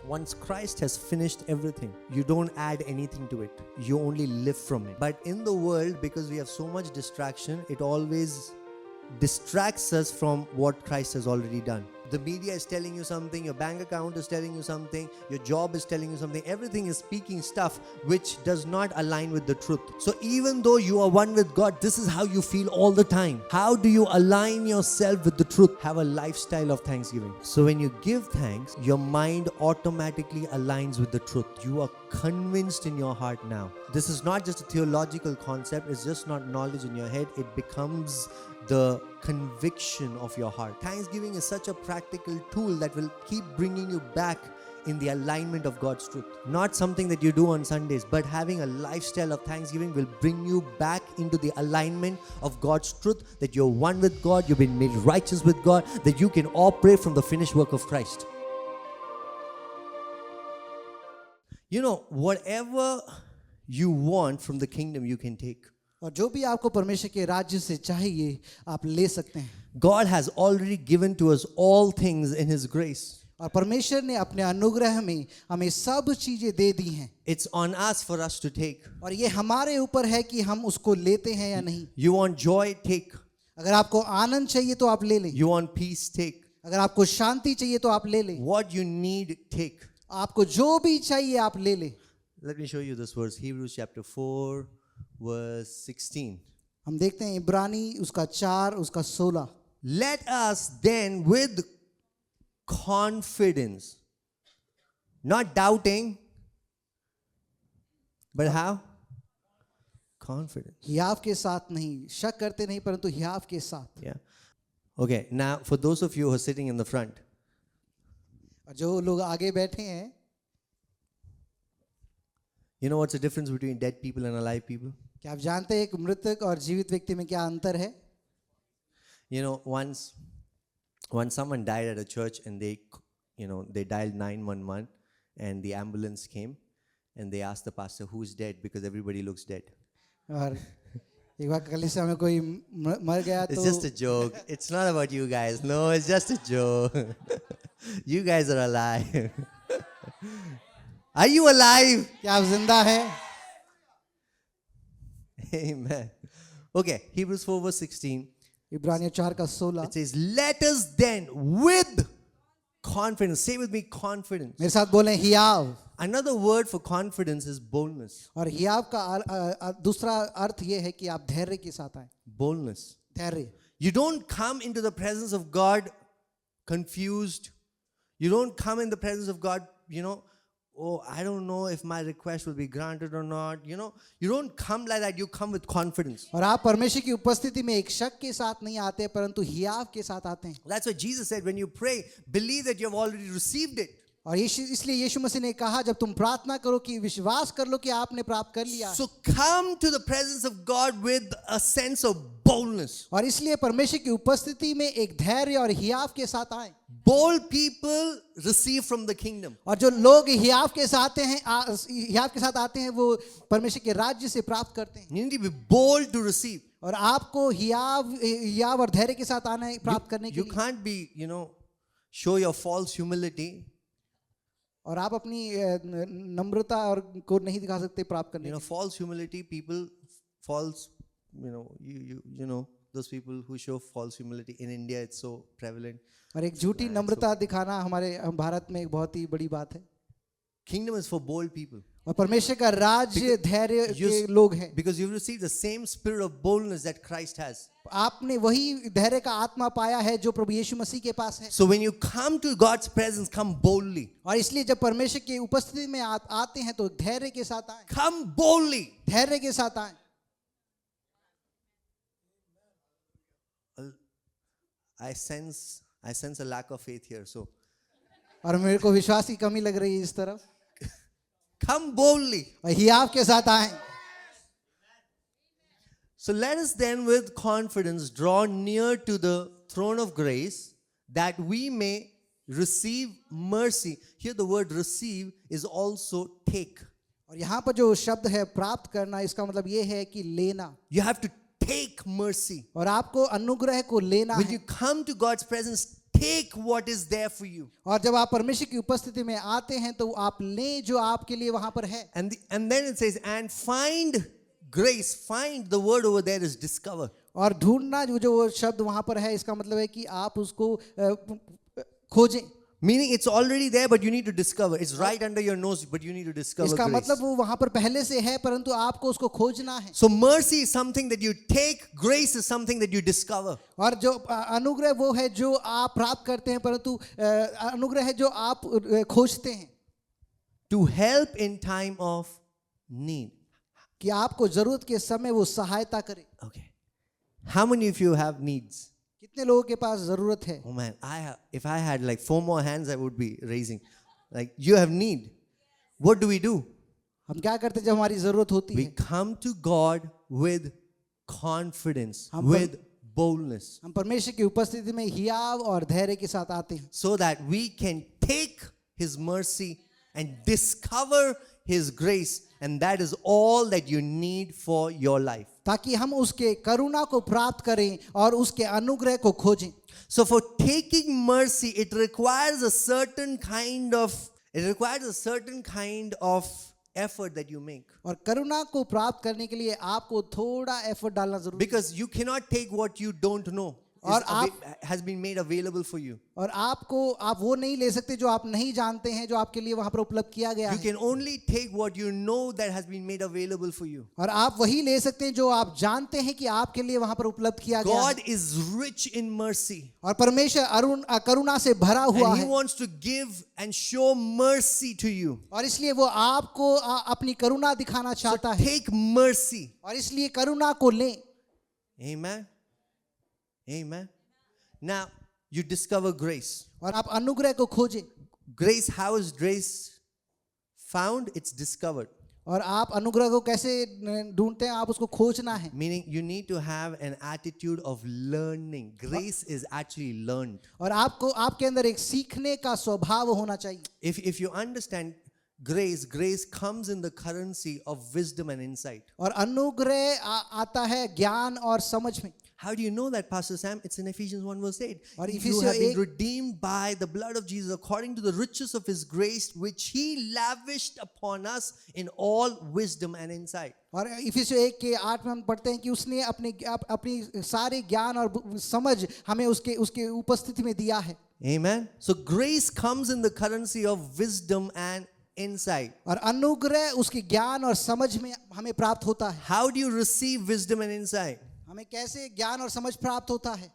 Once Christ has finished everything, you don't add anything to it. You only live from it. But in the world, because we have so much distraction, it always distracts us from what Christ has already done. The media is telling you something, your bank account is telling you something, your job is telling you something. Everything is speaking stuff which does not align with the truth. So even though you are one with God, this is how you feel all the time. How do you align yourself with the truth? Have a lifestyle of thanksgiving. So when you give thanks, your mind automatically aligns with the truth. You are convinced in your heart now. This is not just a theological concept, it's just not knowledge in your head. It becomes the conviction of your heart. Thanksgiving is such a practical tool that will keep bringing you back in the alignment of God's truth. Not something that you do on Sundays, but having a lifestyle of thanksgiving will bring you back into the alignment of God's truth, that you're one with God, you've been made righteous with God, that you can operate from the finished work of Christ. You know, whatever you want from the kingdom, you can take. और जो भी आपको परमेश्वर के राज्य से चाहिए आप ले सकते हैं. God has already given to us all things in His grace. और परमेश्वर ने अपने अनुग्रह में हमें सब चीजें दे दी हैं. It's on us for us to take. और ये हमारे ऊपर है कि हम उसको लेते हैं या नहीं. You want joy? Take. अगर आपको आनंद चाहिए तो आप ले लें. You want peace? Take. अगर आपको शांति चाहिए तो आप ले लें. What you need, take. आपको जो भी चाहिए आप ले लें. Let me show you this verse, Hebrews chapter 4, verse 16. हम देखते हैं इब्रानी उसका 4 उसका 16. Let us then with confidence, not doubting, but how? Confidence. हियाव के साथ नहीं, शक करते नहीं परंतु हियाव के साथ. Yeah. Okay, now for those of you who are sitting in the front, और जो लोग आगे बैठे हैं, you know what's the difference between dead people and alive people? क्या आप जानते हैं एक मृतक और जीवित व्यक्ति में क्या अंतर है? You know, once someone died at a church and they dialed 911 and the ambulance came and they asked the pastor who's dead because everybody looks dead. और एक बार कलीसिया में कोई मर गया तो It's just a joke. It's not about you guys. No, it's just a joke. You guys are alive. Are you alive? क्या आप जिंदा हैं? Amen. Okay, Hebrews 4 verse 16. इब्रानियों 4 का 16. It says, let us then with confidence. Say with me, confidence. मेरे साथ बोलें हियाव. Another word for confidence is boldness. और हियाव का दूसरा अर्थ ये है कि आप धैर्य के साथ आए. Boldness. धैर्य. You don't come into the presence of God confused. You don't come in the presence of God, oh, I don't know if my request will be granted or not. You don't come like that. You come with confidence. और आप परमेश्वर की उपस्थिति में एक शक के साथ नहीं आते परंतु हियाव के साथ आते हैं. That's what Jesus said. When you pray, believe that you have already received it. और इसलिए यीशु मसीह ने कहा जब तुम प्रार्थना करो कि विश्वास कर लो कि आपने प्राप्त कर लिया. So come to the presence of God with a sense of boldness. और इसलिए परमेश्वर की उपस्थिति में एक धैर्य और हियाव के साथ आए. Bold people receive from the kingdom. और जो लोग हियाव के साथ आते हैं वो परमेश्वर के राज्य से प्राप्त करते हैं. You need to be bold to receive. और आपको हियाव और धैर्य के साथ आना है प्राप्त करने के You लिए. can't be, show your false humility. और आप अपनी नम्रता और को नहीं दिखा सकते प्राप्त करने के लिए. False humility, people, false, those people who show false humility in India, it's so prevalent. और एक झूठी नम्रता दिखाना हमारे भारत में एक बहुत ही बड़ी बात है. Kingdom is for bold people. और परमेश्वर का राज्य धैर्य के लोग हैं. Because you've received the same spirit of boldness that Christ has. आपने वही धैर्य का आत्मा पाया है जो प्रभु यीशु मसीह के पास है. So when you come to God's presence, come boldly. और इसलिए जब परमेश्वर की उपस्थिति में आते हैं तो धैर्य के साथ आए. Come boldly. धैर्य के साथ आए. I sense a lack of faith here. So और मेरे को विश्वास की कमी लग रही है इस तरफ. come boldly. और हियाव के साथ आए. So let us then with confidence draw near to the throne of grace that we may receive mercy. Here the word receive is also take. और यहाँ पर जो शब्द है प्राप्त करना इसका मतलब ये है कि लेना. You have to take mercy. और आपको अनुग्रह को लेना When है. you come to God's presence, take what is there for you. और जब आप परमेश्वर की उपस्थिति में आते हैं तो आप लें जो आपके लिए वहां पर है. And then it says, and find grace. Find, the word over there is discover. और ढूंढना जो वो शब्द वहां पर है, इसका मतलब है कि आप उसको खोजें. Meaning it's already there, but you need to discover. It's right under your nose, but you need to discover इसका grace. मतलब वो वहां पर पहले से है, परंतु आपको उसको खोजना है. So mercy is something that you take, grace is something that you discover. और जो अनुग्रह वो है जो आप प्राप्त करते हैं, परंतु अनुग्रह है जो आप खोजते हैं. To help in time of need. कि आपको जरूरत के समय वो सहायता करे. Okay. How many of you have needs? कितने लोगों के पास जरूरत है? Oh man, if I had like 4 more hands, I would be raising. Like, you have need. What do? हम क्या करते हैं जब हमारी जरूरत होती We है? come to God with confidence, हम with boldness, हम परमेश्वर की उपस्थिति में हियाव और धैर्य के साथ आते हैं, so that we can take His mercy and discover His grace, and that is all that you need for your life. ताकि हम उसके करुणा को प्राप्त करें और उसके अनुग्रह को खोजें. So for taking mercy, it requires a certain kind of effort that you make. और करुणा को प्राप्त करने के लिए आपको थोड़ा एफर्ट डालना जरूरी है. Because you cannot take what you don't know और has been made available for you. और आप वो नहीं ले सकते जो आप नहीं जानते हैं, जो आपके लिए वहां पर उपलब्ध किया गया You है. can only take what you know that has been made available for you. और आप वही ले सकते हैं जो आप जानते हैं कि आपके लिए वहां पर उपलब्ध किया गया God है. is rich in mercy. और परमेश्वर करुणा से भरा हुआ And He है. wants to give and show mercy to you. और इसलिए वो आपको अपनी करुणा दिखाना चाहता है. Take mercy. और इसलिए करुणा को लें. Amen. Amen. Now, you discover grace. और आप अनुग्रह को खोजें. Grace, how is grace found? It's discovered. और आप अनुग्रह को कैसे ढूंढते हैं? आप उसको खोजना है. Meaning, you need to have an attitude of learning. Grace is actually learned. और आपको आपके अंदर एक सीखने का स्वभाव होना चाहिए. If you understand grace comes in the currency of wisdom and insight. और अनुग्रह आता है ज्ञान और समझ में. How do you know that, Pastor Sam? It's in Ephesians 1 verse 8. और You इफिसियों have been 1 redeemed by the blood of Jesus according to the riches of His grace, which He lavished upon us in all wisdom and insight. और इफिसियों 1 के 8 में हम पढ़ते हैं कि उसने अपनी सारे ज्ञान और समझ हमें उसके उपस्थिति में दिया है. Amen. So grace comes in the currency of wisdom and insight. और अनुग्रह उसके ज्ञान और समझ में हमें प्राप्त होता है. How do you receive wisdom and insight? हमें कैसे ज्ञान और समझ प्राप्त होता है?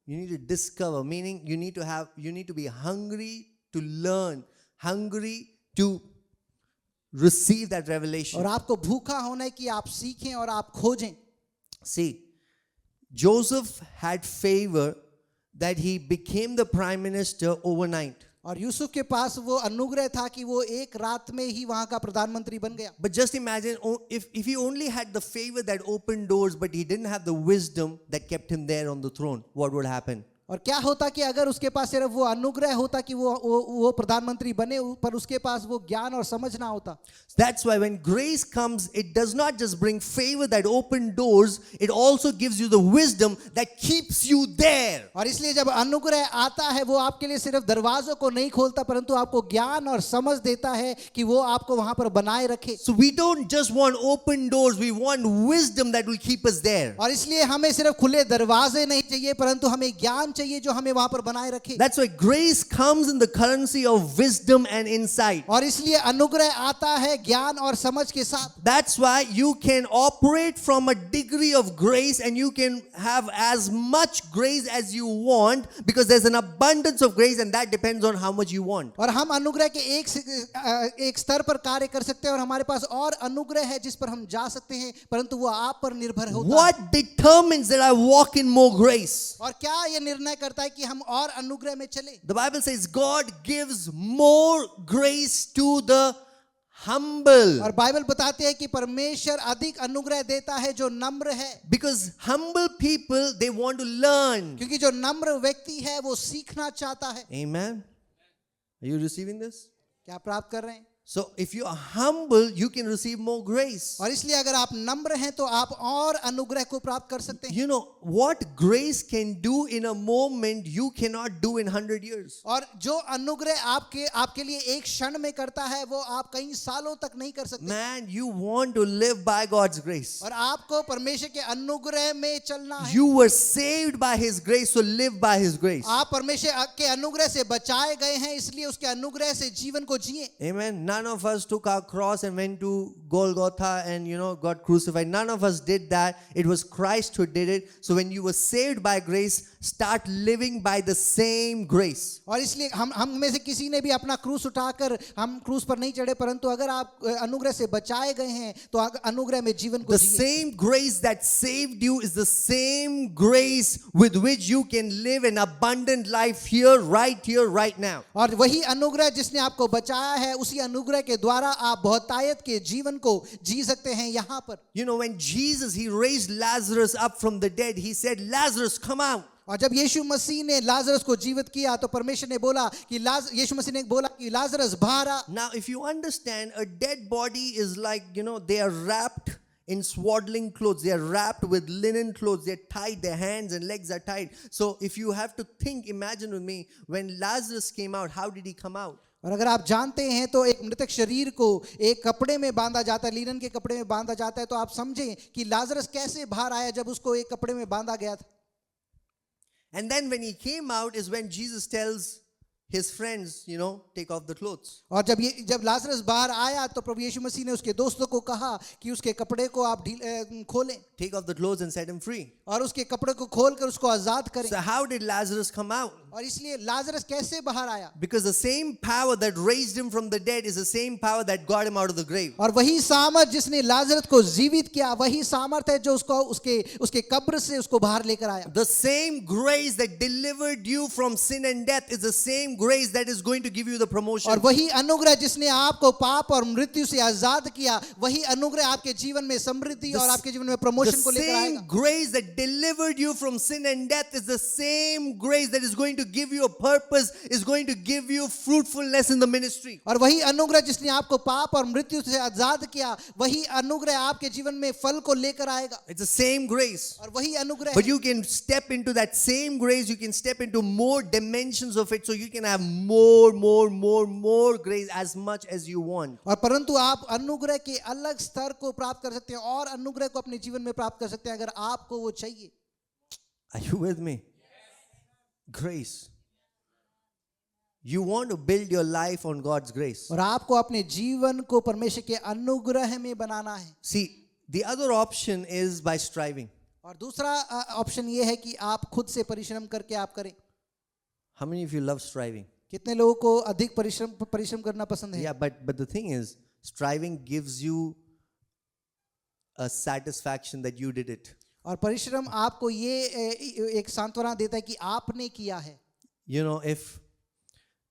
You need to discover, meaning you need to be hungry to learn, hungry to receive that revelation. और आपको भूखा होना है कि आप सीखें और आप खोजें. See, Joseph had favor that he became the prime minister overnight. और यूसुफ के पास वो अनुग्रह था कि वो एक रात में ही वहां का प्रधानमंत्री बन गया. But just imagine if he only had the favor that opened doors, but he didn't have the wisdom that kept him there on the throne, what would happen? और क्या होता कि अगर उसके पास सिर्फ वो अनुग्रह होता कि वो प्रधानमंत्री बने, पर उसके पास वो ज्ञान और समझ ना होता. That's why when grace comes, it does not just bring favor that open doors, it also gives you the wisdom that keeps you there. और इसलिए जब अनुग्रह आता है वो आपके लिए सिर्फ दरवाजों को नहीं खोलता, परंतु आपको ज्ञान और समझ देता है कि वो आपको वहां पर बनाए रखे. So we don't just want open doors, we want wisdom that will keep us there. और इसलिए हमें सिर्फ खुले दरवाजे नहीं चाहिए, परंतु हमें ज्ञान चाहिए जो हमें वहां पर बनाए रखे. That's why grace comes in the currency of wisdom and insight. और इसलिए अनुग्रह आता है ज्ञान और समझ के साथ. That's why you can operate from a degree of grace and you can have as much grace as you want, because there's an abundance of grace and that depends on how much you want. और हम अनुग्रह के एक स्तर पर कार्य कर सकते हैं और हमारे पास और अनुग्रह है जिस पर हम जा सकते हैं, परंतु वो आप पर निर्भर होता है. What determines that I walk in more grace? और क्या ये निर्णय करता है कि हम और अनुग्रह में चले? The Bible says God gives more grace to the humble. और बाइबल बताती है कि परमेश्वर अधिक अनुग्रह देता है जो नम्र है. Because humble people, they want to learn. क्योंकि जो नम्र व्यक्ति है वो सीखना चाहता है. Amen. Are you receiving this? क्या प्राप्त कर रहे हैं? So if you are humble, you can receive more grace. और इसलिए अगर आप नम्र हैं तो आप और अनुग्रह को प्राप्त कर सकते हैं। You know what grace can do in a moment, you cannot do in 100 years. और जो अनुग्रह आपके लिए एक क्षण में करता है वो आप कई सालों तक नहीं कर सकते। Man, you want to live by God's grace. और आपको परमेश्वर के अनुग्रह में चलना है। You were saved by His grace, so live by His grace. आप परमेश्वर के अनुग्रह से बचाए गए हैं, इसलिए उसके अनुग्रह से जीवन को जिए। Amen. None of us took our cross and went to Golgotha and got crucified. None of us did that. It was Christ who did it. So when you were saved by grace, start living by the same grace. और इसलिए हम में से किसी ने भी अपना क्रूस उठाकर हम क्रूस पर नहीं चढ़े, परंतु अगर आप अनुग्रह से बचाए गए हैं तो अनुग्रह में जीवन को The जिए। same grace that saved you is the same grace with which you can live an abundant life here, right now. और वही अनुग्रह जिसने आपको बचाया है, उसी अनुग्रह के द्वारा आप बहुतायत के जीवन को जी सकते हैं यहाँ पर। When Jesus, He raised Lazarus up from the dead, He said, Lazarus, come out. और जब यीशु मसीह ने लाजरस को जीवित किया तो परमेश्वर ने बोला कि यीशु मसीह ने बोला कि लाजरस बाहर आ। Now if you understand, a dead body is like, they are wrapped in swaddling clothes. They are wrapped with linen clothes. They're tied. Their hands and legs are tied. So if you have to imagine with me, when Lazarus came out, how did he come out? और अगर आप जानते हैं तो एक मृतक शरीर को एक कपड़े में बांधा जाता है, लिनन के कपड़े में बांधा जाता है, तो आप समझें कि लाजरस कैसे बाहर आया जब उसको एक कपड़े में बांधा गया था। And then when he came out is when Jesus tells his friends, take off the clothes. और जब लाजरस बाहर आया तो प्रभु यीशु मसीह ने उसके दोस्तों को कहा कि उसके कपड़े को आप खोलें। Take off the clothes and set him free. और उसके कपड़े को खोलकर उसको आजाद करें। So how did Lazarus come out? और इसलिए लाजरस कैसे बाहर आया? Because the same power that raised him from the dead is the same power that got him out of the grave. और वही सामर्थ जिसने लाजरस को जीवित किया, वही सामर्थ है जो उसके कब्र से उसको बाहर लेकर आया। The same grace that delivered you from sin and death is the same grace that is going to give you the promotion. और वही अनुग्रह जिसने आपको पाप और मृत्यु से आजाद किया, वही अनुग्रह आपके जीवन में समृद्धि और आपके जीवन में प्रमोशन को लेकर आएगा। The same grace that delivered you from sin and death is the same grace that is going to give you a purpose, is going to give you fruitfulness in the ministry. और वही अनुग्रह जिसने आपको पाप और मृत्यु से आजाद किया, वही अनुग्रह आपके जीवन में फल को लेकर आएगा। It's the same grace. और वही अनुग्रह But you can step into that same grace, you can step into more dimensions of it, so you can have more grace as much as you want. और परंतु आप अनुग्रह के अलग स्तर को प्राप्त कर सकते हैं और अनुग्रह को अपने जीवन में प्राप्त कर सकते हैं अगर आपको वो चाहिए। Are you with me? Grace. You want to build your life on God's grace. और आपको अपने जीवन को परमेश्वर के अनुग्रह में बनाना है। See, the other option is by striving. और दूसरा ऑप्शन ये है कि आप खुद से परिश्रम करके आप करें। How many of you love striving? कितने लोगों को अधिक परिश्रम करना पसंद है? Yeah, but the thing is, striving gives you a satisfaction that you did it. और परिश्रम आपको ये एक सांत्वना देता है कि आपने किया है। If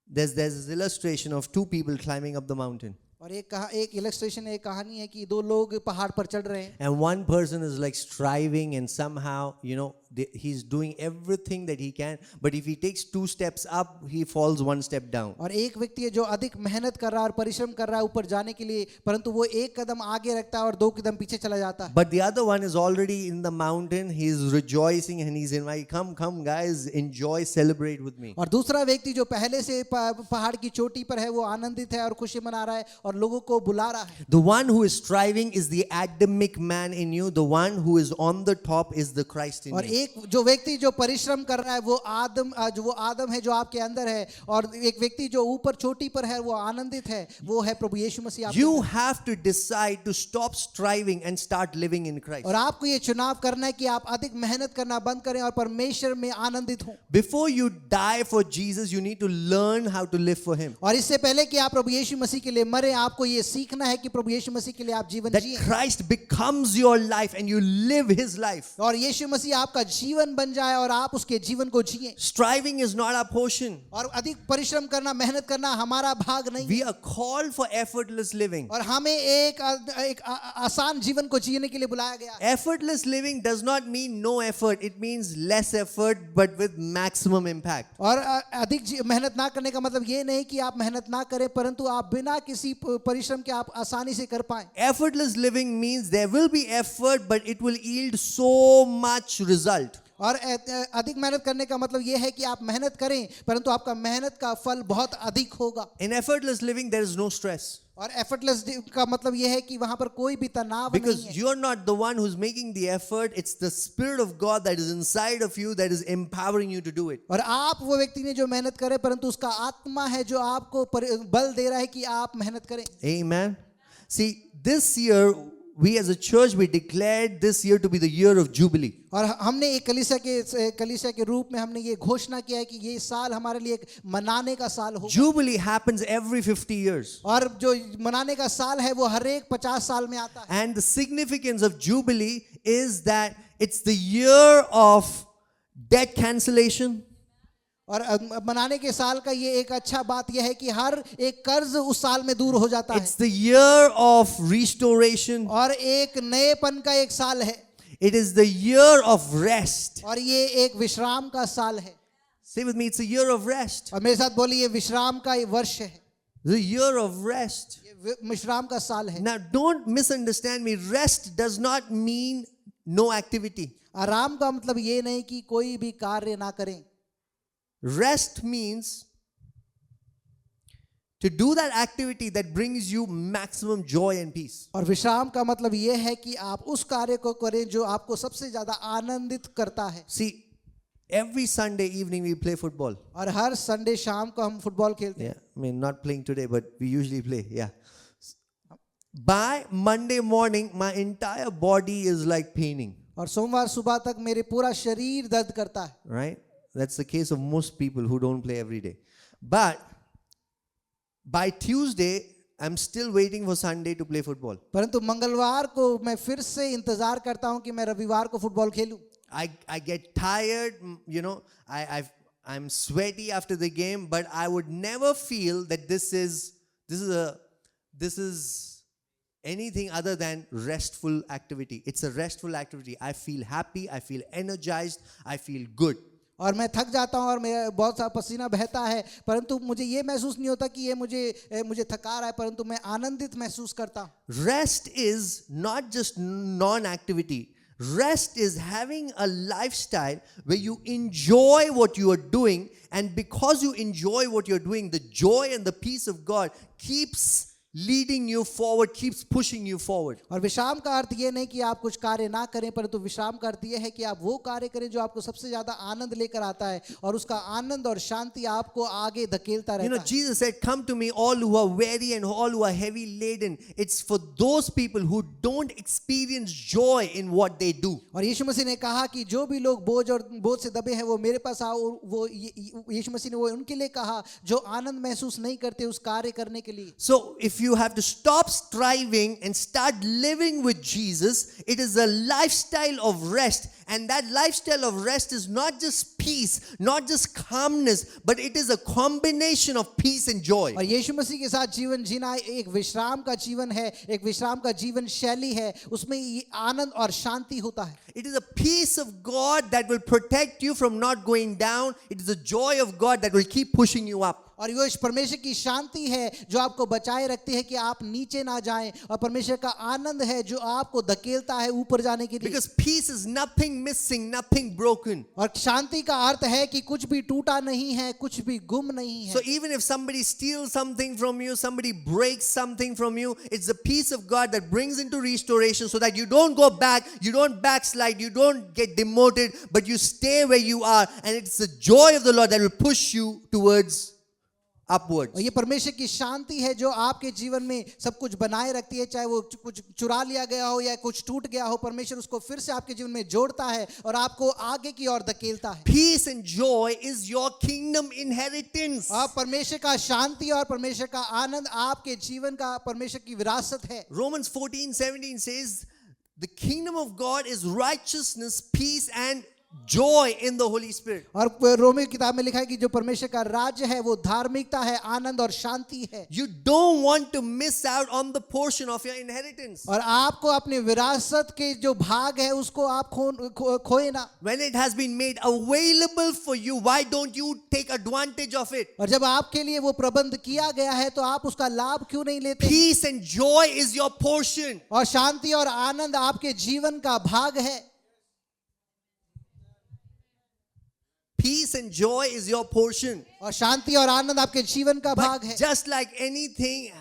there's this illustration of two people climbing up the mountain. और एक इलस्ट्रेशन, एक कहानी है कि दो लोग पहाड़ पर चढ़ रहे हैं। And one person is like striving and somehow, he's doing everything that he can, but if he takes 2 steps up, he falls 1 step down. और एक व्यक्ति है जो अधिक मेहनत कर रहा है और परिश्रम कर रहा है ऊपर जाने के लिए, परंतु वो एक कदम आगे रखता है और 2 कदम पीछे चला जाता है। But the other one is already in the mountain, he's rejoicing and he's inviting, come guys, enjoy, celebrate with me. और दूसरा व्यक्ति जो पहले से पहाड़ की चोटी पर है, वो आनंदित है और खुशी मना रहा है और लोगों को बुला रहा है। The one who is striving is the Adamic man in you. The one who is on the top is the Christ in और you. एक जो व्यक्ति जो परिश्रम कर रहा है वो आदम है जो आपके अंदर है, और एक व्यक्ति जो ऊपर चोटी पर है वो आनंदित है, वो है प्रभु यीशु मसीह। You have to decide to stop striving and start living in Christ. और आपको ये चुनाव करना है कि आप अधिक मेहनत करना बंद करें और परमेश्वर में आनंदित हों। Before you die for Jesus, you need to learn how to live for Him. और इससे पहले कि आप प्रभु यीशु मसीह के लिए मरे, आपको ये सीखना है कि प्रभु यीशु मसीह के लिए आप जीवन That जिएं। Christ becomes your life and you live His life. और यीशु मसीह आपका जीवन बन जाए और आप उसके जीवन को जिए। Striving is not our portion. और अधिक परिश्रम करना, मेहनत करना हमारा भाग नहीं। We are called for effortless living. और हमें एक आसान जीवन को जीने के लिए बुलाया गया। Effortless living does not mean no effort. It means less effort but with maximum impact. और अधिक मेहनत ना करने का मतलब ये नहीं कि आप मेहनत ना करें, परंतु आप बिना किसी परिश्रम के आप आसानी से कर पाएं। Effortless living means there will be effort but it will yield so much result. और अधिक मेहनत करने का मतलब यह है कि आप मेहनत करें परंतु आपका मेहनत का फल बहुत अधिक होगा। In effortless living there is no stress. और एफर्टलेस का मतलब यह है कि वहां पर कोई भी तनाव नहीं Because है। you're not the one who's making the effort. It's the Spirit of God that is inside of you that is empowering you to do it. और आप वो व्यक्ति ने जो मेहनत करे परंतु उसका आत्मा है जो आपको बल दे रहा है कि आप मेहनत करें। Amen. See, this year we as a church we declared this year to be the year of Jubilee. और हमने एक कलीसिया के रूप में हमने ये घोषणा किया है कि ये साल हमारे लिए एक मनाने का साल होगा। Jubilee happens every 50 years. और जो मनाने का साल है वो हर एक 50 साल में आता है। And the significance of Jubilee is that it's the year of debt cancellation. और मनाने के साल का ये एक अच्छा बात यह है कि हर एक कर्ज उस साल में दूर हो जाता है। It's the year of restoration. और एक नएपन का एक साल है। It is the year of rest. और ये एक विश्राम का साल है। Say with me, it's a year of rest. और मेरे साथ बोलिए ये विश्राम का वर्ष है। The year of rest. ये विश्राम का साल है। Now, don't misunderstand me. Rest does not mean no activity. आराम का मतलब ये नहीं कि कोई भी कार्य ना करें। Rest means to do that activity that brings you maximum joy and peace. और विश्राम का मतलब ये है कि आप उस कार्य को करें जो आपको सबसे ज्यादा आनंदित करता है। See, every Sunday evening we play football. और हर संडे शाम को हम फुटबॉल खेलते हैं। Yeah, I mean, not playing today, but we usually play. Yeah. By Monday morning, my entire body is like paining. और सोमवार सुबह तक मेरे पूरा शरीर दर्द करता है। Right? That's the case of most people who don't play every day. But by Tuesday, I'm still waiting for Sunday to play football. परंतु मंगलवार को मैं फिर से इंतजार करता हूं कि मैं रविवार को football खेलूं। I get tired, you know, I'm sweaty after the game, but I would never feel that this is anything other than restful activity. It's a restful activity. I feel happy, I feel energized, I feel good. और मैं थक जाता हूं और मेरा बहुत सा पसीना बहता है परंतु मुझे ये महसूस नहीं होता कि ये मुझे थका रहा है परंतु मैं आनंदित महसूस करता हूं। Rest is not just non-activity. Rest is having a lifestyle where you enjoy what you are doing, and because you enjoy what you're doing, the joy and the peace of God keeps leading you forward, keeps pushing you forward. और विश्राम का अर्थ ये नहीं कि आप कुछ कार्य ना करें परंतु विश्राम का अर्थ ये है कि आप वो कार्य करें जो आपको सबसे ज्यादा आनंद लेकर आता है और उसका आनंद और शांति आपको आगे धकेलता You रहता know, है। Jesus said, "Come to me, all who are weary and all who are heavy laden." It's for those people who don't experience joy in what they do. और यीशु मसीह ने कहा कि जो भी लोग बोझ से दबे हैं वो मेरे पास आओ। और वो यीशु मसीह ने वो उनके लिए कहा जो आनंद महसूस नहीं करते उस कार्य करने के लिए। So if you have to stop striving and start living with Jesus, it is a lifestyle of rest, and that lifestyle of rest is not just peace, not just calmness, but it is a combination of peace and joy. और यीशु मसीह के साथ जीवन जीना एक विश्राम का जीवन है, एक विश्राम का जीवन शैली है, उसमें ये आनंद और शांति होता है। It is a peace of God that will protect you from not going down. It is the joy of God that will keep pushing you up. और ये परमेश्वर की शांति है जो आपको बचाए रखती है कि आप नीचे ना जाएं, और परमेश्वर का आनंद है जो आपको धकेलता है ऊपर जाने के लिए। Because peace is nothing missing, nothing broken. और शांति का अर्थ है कि कुछ भी टूटा नहीं है, कुछ भी गुम नहीं है। So even if somebody steals something from you, somebody breaks something from you, it's the peace of God that brings into restoration so that you don't go back, you don't backslide, you don't get demoted, but you stay where you are, and it's the joy of the Lord that will push you towards upwards. और ये परमेश्वर की शांति है जो आपके जीवन में सब कुछ बनाए रखती है, चाहे वो कुछ चुरा लिया गया हो या कुछ टूट गया हो, परमेश्वर उसको फिर से आपके जीवन में जोड़ता है और आपको आगे की ओर धकेलता है। Peace and joy is your kingdom inheritance. आप परमेश्वर का शांति और परमेश्वर का आनंद आपके जीवन का परमेश्वर की विरासत है। Romans 14:17 says, the kingdom of God is righteousness, peace and joy in the Holy Spirit. और रोमी किताब में लिखा है कि जो परमेश्वर का राज्य है वो धार्मिकता है, आनंद और शांति है। You don't want to miss out on the portion of your inheritance. और आपको अपनी विरासत के जो भाग है उसको आप खोए ना। When it has been made available for you, why don't you take advantage of it? और जब आपके लिए वो प्रबंध किया गया है तो आप उसका लाभ क्यों नहीं लेते? Peace and joy is your portion. और शांति और आनंद आपके जीवन का भाग है। Peace and joy is your portion. और शांति और आनंद आपके जीवन का भाग But है। just like anything,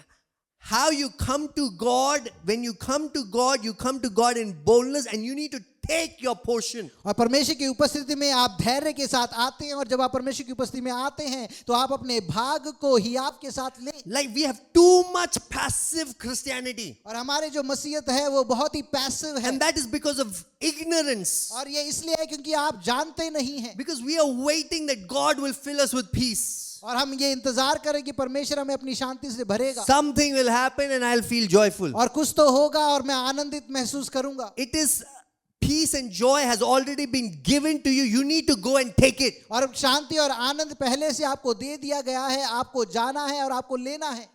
how you come to God, when you come to God in boldness, and you need to take your portion. और परमेश्वर की उपस्थिति में आप धैर्य के साथ आते हैं, और जब आप परमेश्वर की उपस्थिति में आते हैं तो आप अपने भाग को ही आपके साथ लें। Like we have too much passive Christianity. और हमारे जो मसीहत है वो बहुत ही पैसिव है, And that is because of ignorance. और ये इसलिए है क्योंकि आप जानते नहीं हैं। Because we are waiting that God will fill us with peace. और हम ये इंतजार करें कि परमेश्वर हमें अपनी शांति से भरेगा। Something will happen and I'll feel joyful. और कुछ तो होगा और मैं आनंदित महसूस करूंगा। It is peace and joy has already been given to you. You need to go and take it. और शांति और आनंद पहले से आपको दे दिया गया है, आपको जाना है और आपको लेना है।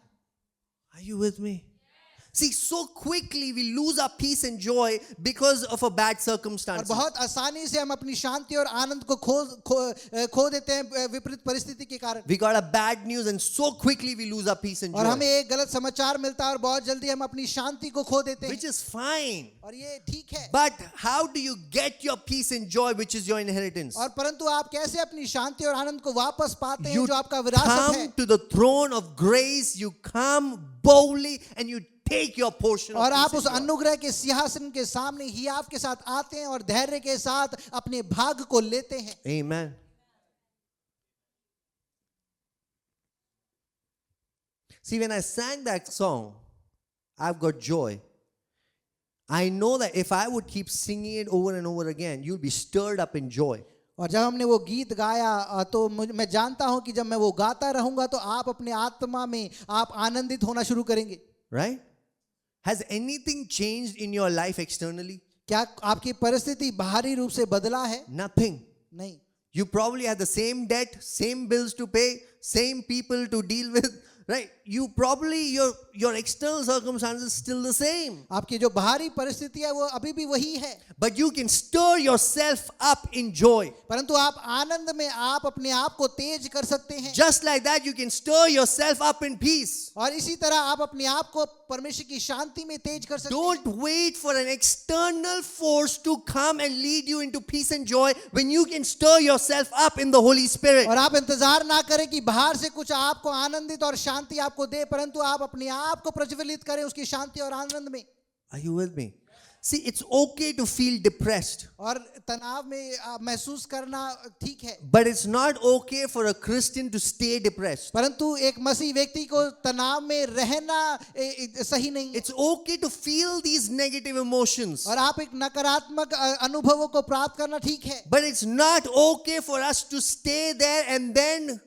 Are you with me? See, so quickly we lose our peace and joy because of a bad और circumstance. बहुत आसानी से हम अपनी शांति और आनंद को खो देते हैं विपरीत परिस्थिति के कारण। We got a bad news and so quickly we lose our peace and और हमें joy. एक गलत समाचार मिलता है और बहुत जल्दी हम अपनी शांति को खो देते Which हैं, is fine. और ये ठीक है। But how do you get your peace and joy, which is your inheritance? और परंतु आप कैसे अपनी शांति और आनंद को वापस पाते हैं You जो आपका विरासत है? come to the throne of grace, you come boldly and you take your portion of और आप peace उस and joy. अनुग्रह के सिंहासन के सामने ही आपके साथ आते हैं और धैर्य के साथ अपने भाग को लेते हैं। Amen. See, when I sang that song, I've got joy. I know that if I would keep singing it over and over again, you'll be stirred up in joy. और जब हमने वो गीत गाया तो मैं जानता हूं कि जब मैं वो गाता रहूंगा तो आप अपने आत्मा में आप आनंदित होना शुरू करेंगे। Right? Has anything changed in your life externally? क्या आपकी परिस्थिति बाहरी रूप से बदला है? Nothing. नहीं। You probably have the same debt, same bills to pay, same people to deal with, right? You probably, your external circumstances still the same. आपकी जो बाहरी परिस्थिति है वो अभी भी वही है, But you can stir yourself up in joy. परंतु आप आनंद में आप अपने आप को तेज कर सकते हैं। Just like that, you can stir yourself up in peace. और इसी तरह आप अपने आप को परमेश्वर की शांति में तेज कर सकते हैं। Don't wait for an external force to come and lead you into peace and joy when you can stir yourself up in the Holy Spirit. और आप इंतजार ना करें कि बाहर से कुछ आपको आनंदित और शांति आपको दे, परंतु आप अपने आप को प्रज्वलित करें उसकी शांति और आनंद में। Are you with me? See, it's okay to feel depressed, और तनाव में महसूस करना ठीक है, but it's not okay for a Christian to stay depressed. परंतु एक मसीह व्यक्ति को तनाव में रहना सही नहीं है। It's okay to feel these negative emotions, और आप एक नकारात्मक अनुभवों को प्राप्त करना ठीक है, but it's not okay for us to stay there and then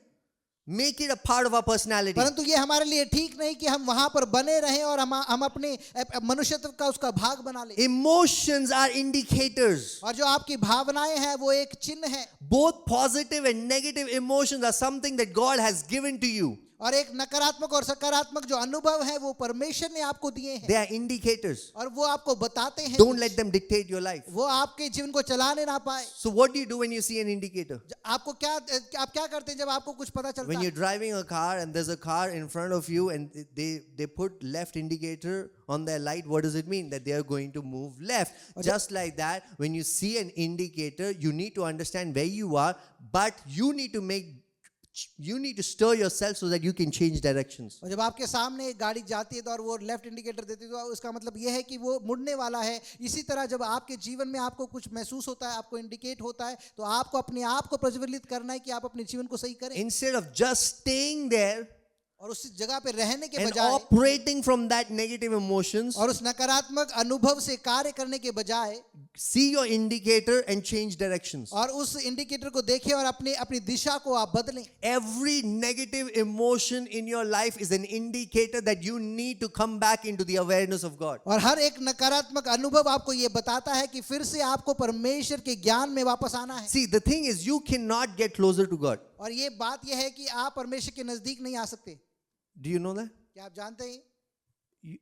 make it a part of our personality. परंतु ये हमारे लिए ठीक नहीं कि हम वहां पर बने रहें और हम अपने मनुष्यत्व का उसका भाग बना लें। Emotions are indicators. और जो आपकी भावनाएं हैं वो एक चिन्ह है। Both positive and negative emotions are something that God has given to you. और एक नकारात्मक और सकारात्मक जो अनुभव है वो परमेश्वर ने आपको दिए हैं, They are indicators. और वो आपको बताते हैं। Don't let them dictate your life. वो आपके जीवन को चलाने ना पाए। So what do you do when you see an indicator? आपको आप क्या करते हैं जब आपको कुछ पता चलता When है? you're driving a car and there's a car in front of you and they put left indicator on their light, what does it mean? That they are going to move left. Just like that, when you see an indicator, you need to understand where you are, but you need to stir yourself so that you can change directions. और जब आपके सामने एक गाड़ी जाती है तो और वो लेफ्ट इंडिकेटर देती है तो उसका मतलब यह है कि वो मुड़ने वाला है। इसी तरह जब आपके जीवन में आपको कुछ महसूस होता है, आपको इंडिकेट होता है, तो आपको अपने आप को प्रज्वलित करना है कि आप अपने जीवन को सही करें। Instead of just staying there और उस जगह पे रहने के and बजाय operating from that negative emotions, और उस नकारात्मक अनुभव से कार्य करने के बजाय see your indicator and change directions. और उस इंडिकेटर को देखें और अपनी दिशा को आप बदलें. Every negative emotion in your life is an indicator that you need to come back into the awareness of God. और हर एक नकारात्मक अनुभव आपको ये बताता है कि फिर से आपको परमेश्वर के ज्ञान में वापस आना है. See, the thing is, you cannot get closer to God. और ये बात ये है कि आप परमेश्वर के नजदीक नहीं आ सकते. Do you know that? क्या आप जानते हैं?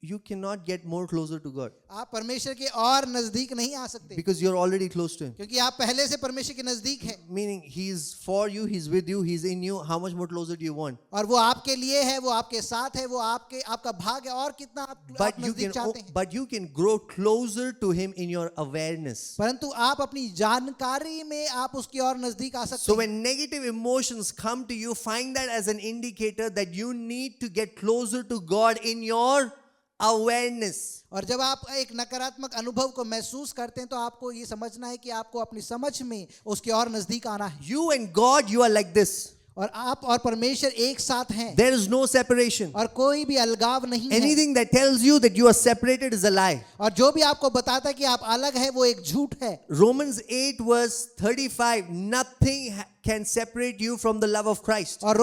You cannot get more closer to God आप परमेश्वर के और नजदीक नहीं आ सकते, because you're already close to Him. क्योंकि आप पहले से परमेश्वर के नजदीक हैं. Meaning, He's for you, He's with you, He's in you. How much more closer do you want? और वो आपके लिए है, वो आपके साथ है, वो आपका भाग है. और कितना आप नजदीक चाहते हैं. But you can grow closer to Him in your awareness. परंतु आप अपनी जानकारी में आप उसकी और नजदीक आ सकते So हैं. when negative emotions come to you, find that as an indicator that you need to get closer to God in your awareness. और जब आप एक नकारात्मक अनुभव को महसूस करते हैं तो आपको ये समझना है कि आपको अपनी समझ में उसके और नजदीक आना है. You and God, you are like this. और आप और परमेश्वर एक साथ हैं. There is no separation. और कोई भी अलगाव नहीं है. Anything that tells you that you are separated is a lie. और जो भी आपको बताता है कि आप अलग है वो एक झूठ है. Romans 8 verse 35, nothing can separate you from the love of Christ. और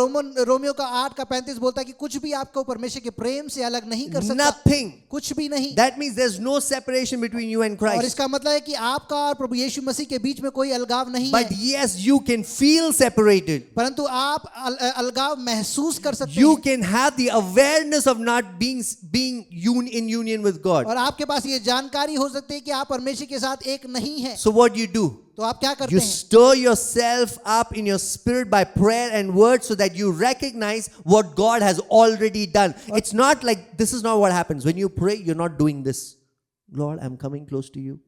रोमियो का 8 का 35 बोलता है कि कुछ भी आपको परमेश्वर के प्रेम से अलग नहीं कर सकता. Nothing. कुछ भी नहीं. That means there's no separation between you and और Christ. इसका मतलब है कि आपका और प्रभु यीशु मसीह के बीच में कोई अलगाव नहीं But है. yes, you can feel separated. परंतु आप अलगाव महसूस कर सकते You हैं. can have the awareness of not being in union with God. और आपके पास ये जानकारी हो सकती है कि आप परमेश्वर के साथ एक नहीं है. So what do you do? तो आप क्या करते You हैं? stir yourself up in your spirit by prayer and word so that you recognize what God has already done. It's not like, this is not what happens. When you pray, you're not doing this. Lord, I'm coming close to you.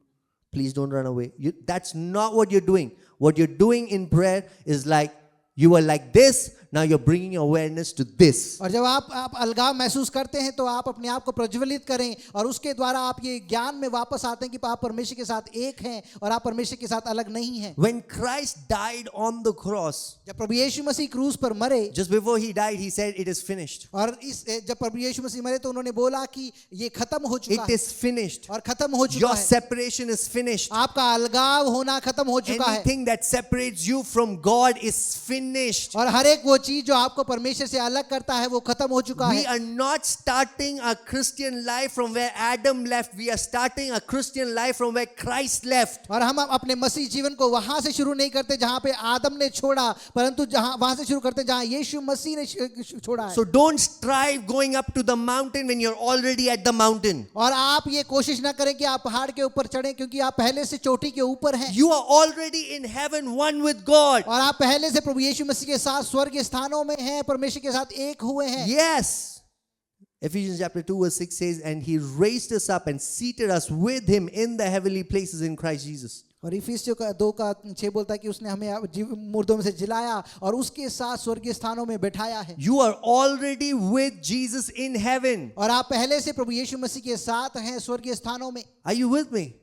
Please don't run away. That's not what you're doing. What you're doing in prayer is like, you are like this, now you're bringing awareness to this. और जब आप अलगाव महसूस करते हैं तो आप अपने आप को प्रज्वलित करें और उसके द्वारा आप ये ज्ञान में वापस आते हैं कि आप परमेश्वर के साथ एक हैं और आप परमेश्वर के साथ अलग नहीं हैं. When Christ died on the cross, जब प्रभु यीशु मसीह क्रूस पर मरे, just before he died, he said, it is finished. और जब प्रभु यीशु मसीह मरे तो उन्होंने बोला कि ये खत्म हो चुका It है is finished. और खत्म हो चुका Your है. separation is finished. आपका अलगाव होना खत्म हो चुका है. Anything that separates you from God is finished. और हर एक वो चीज जो आपको परमेश्वर से अलग करता है वो खत्म हो चुका We है. are not starting a Christian life from where Adam left. We are starting a Christian life from where Christ left. और हम अपने मसीह जीवन को वहां से शुरू नहीं करते जहां पे आदम ने छोड़ा, परंतु वहां से शुरू करते हैं जहां यीशु मसीह ने छोड़ा है. So don't strive going up to the mountain when you're already at the mountain. और आप ये कोशिश ना करें कि आप पहाड़ के ऊपर चढ़ें क्योंकि आप पहले से चोटी के ऊपर हैं. You are already in heaven, one with God. और आप पहले से प्रभु यीशु मसीह के साथ स्वर्ग स्थानों में हैं, परमेश्वर के साथ एक हुए हैं. Yes. Ephesians chapter 2 verse 6 says, and he raised us up and seated us with him in the heavenly places in Christ Jesus. और इफिसियों का 2 का 6 बोलता है कि उसने हमें मुर्दों में से जिलाया और उसके साथ स्वर्गीय स्थानों में बैठाया है. You are already with Jesus in heaven. और आप पहले से प्रभु यीशु मसीह के साथ हैं स्वर्गीय स्थानों में. Are you with me?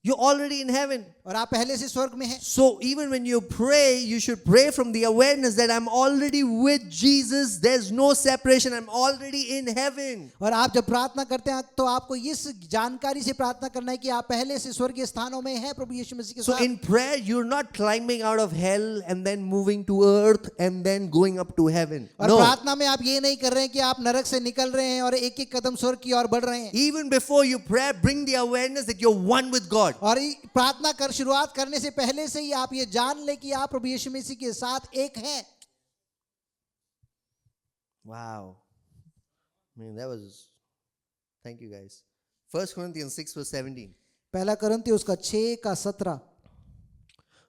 You're already in heaven. और आप पहले से स्वर्ग में हैं. So even when you pray, you should pray from the awareness that I'm already with Jesus. There's no separation. I'm already in heaven. और आप जब प्रार्थना करते हैं तो आपको इस जानकारी से प्रार्थना करना है कि आप पहले से स्वर्गीय स्थानों में हैं प्रभु यीशु मसीह के So साथ. in prayer, you're not climbing out of hell and then moving to earth and then going up to heaven. और No. प्रार्थना में आप ये नहीं कर रहे हैं कि आप नरक से निकल रहे हैं और एक एक कदम स्वर्ग की ओर बढ़ रहे हैं. Even before you pray, bring the awareness that you're one with God. और प्रार्थना कर शुरुआत करने से पहले से ही आप ये जान ले कि आप प्रभु यीशु मसीह के साथ एक हैं. Wow. Man, that was, thank you guys. 1 Corinthians 6 verse 17. पहला कुरिन्थियों उसका 6 का 17.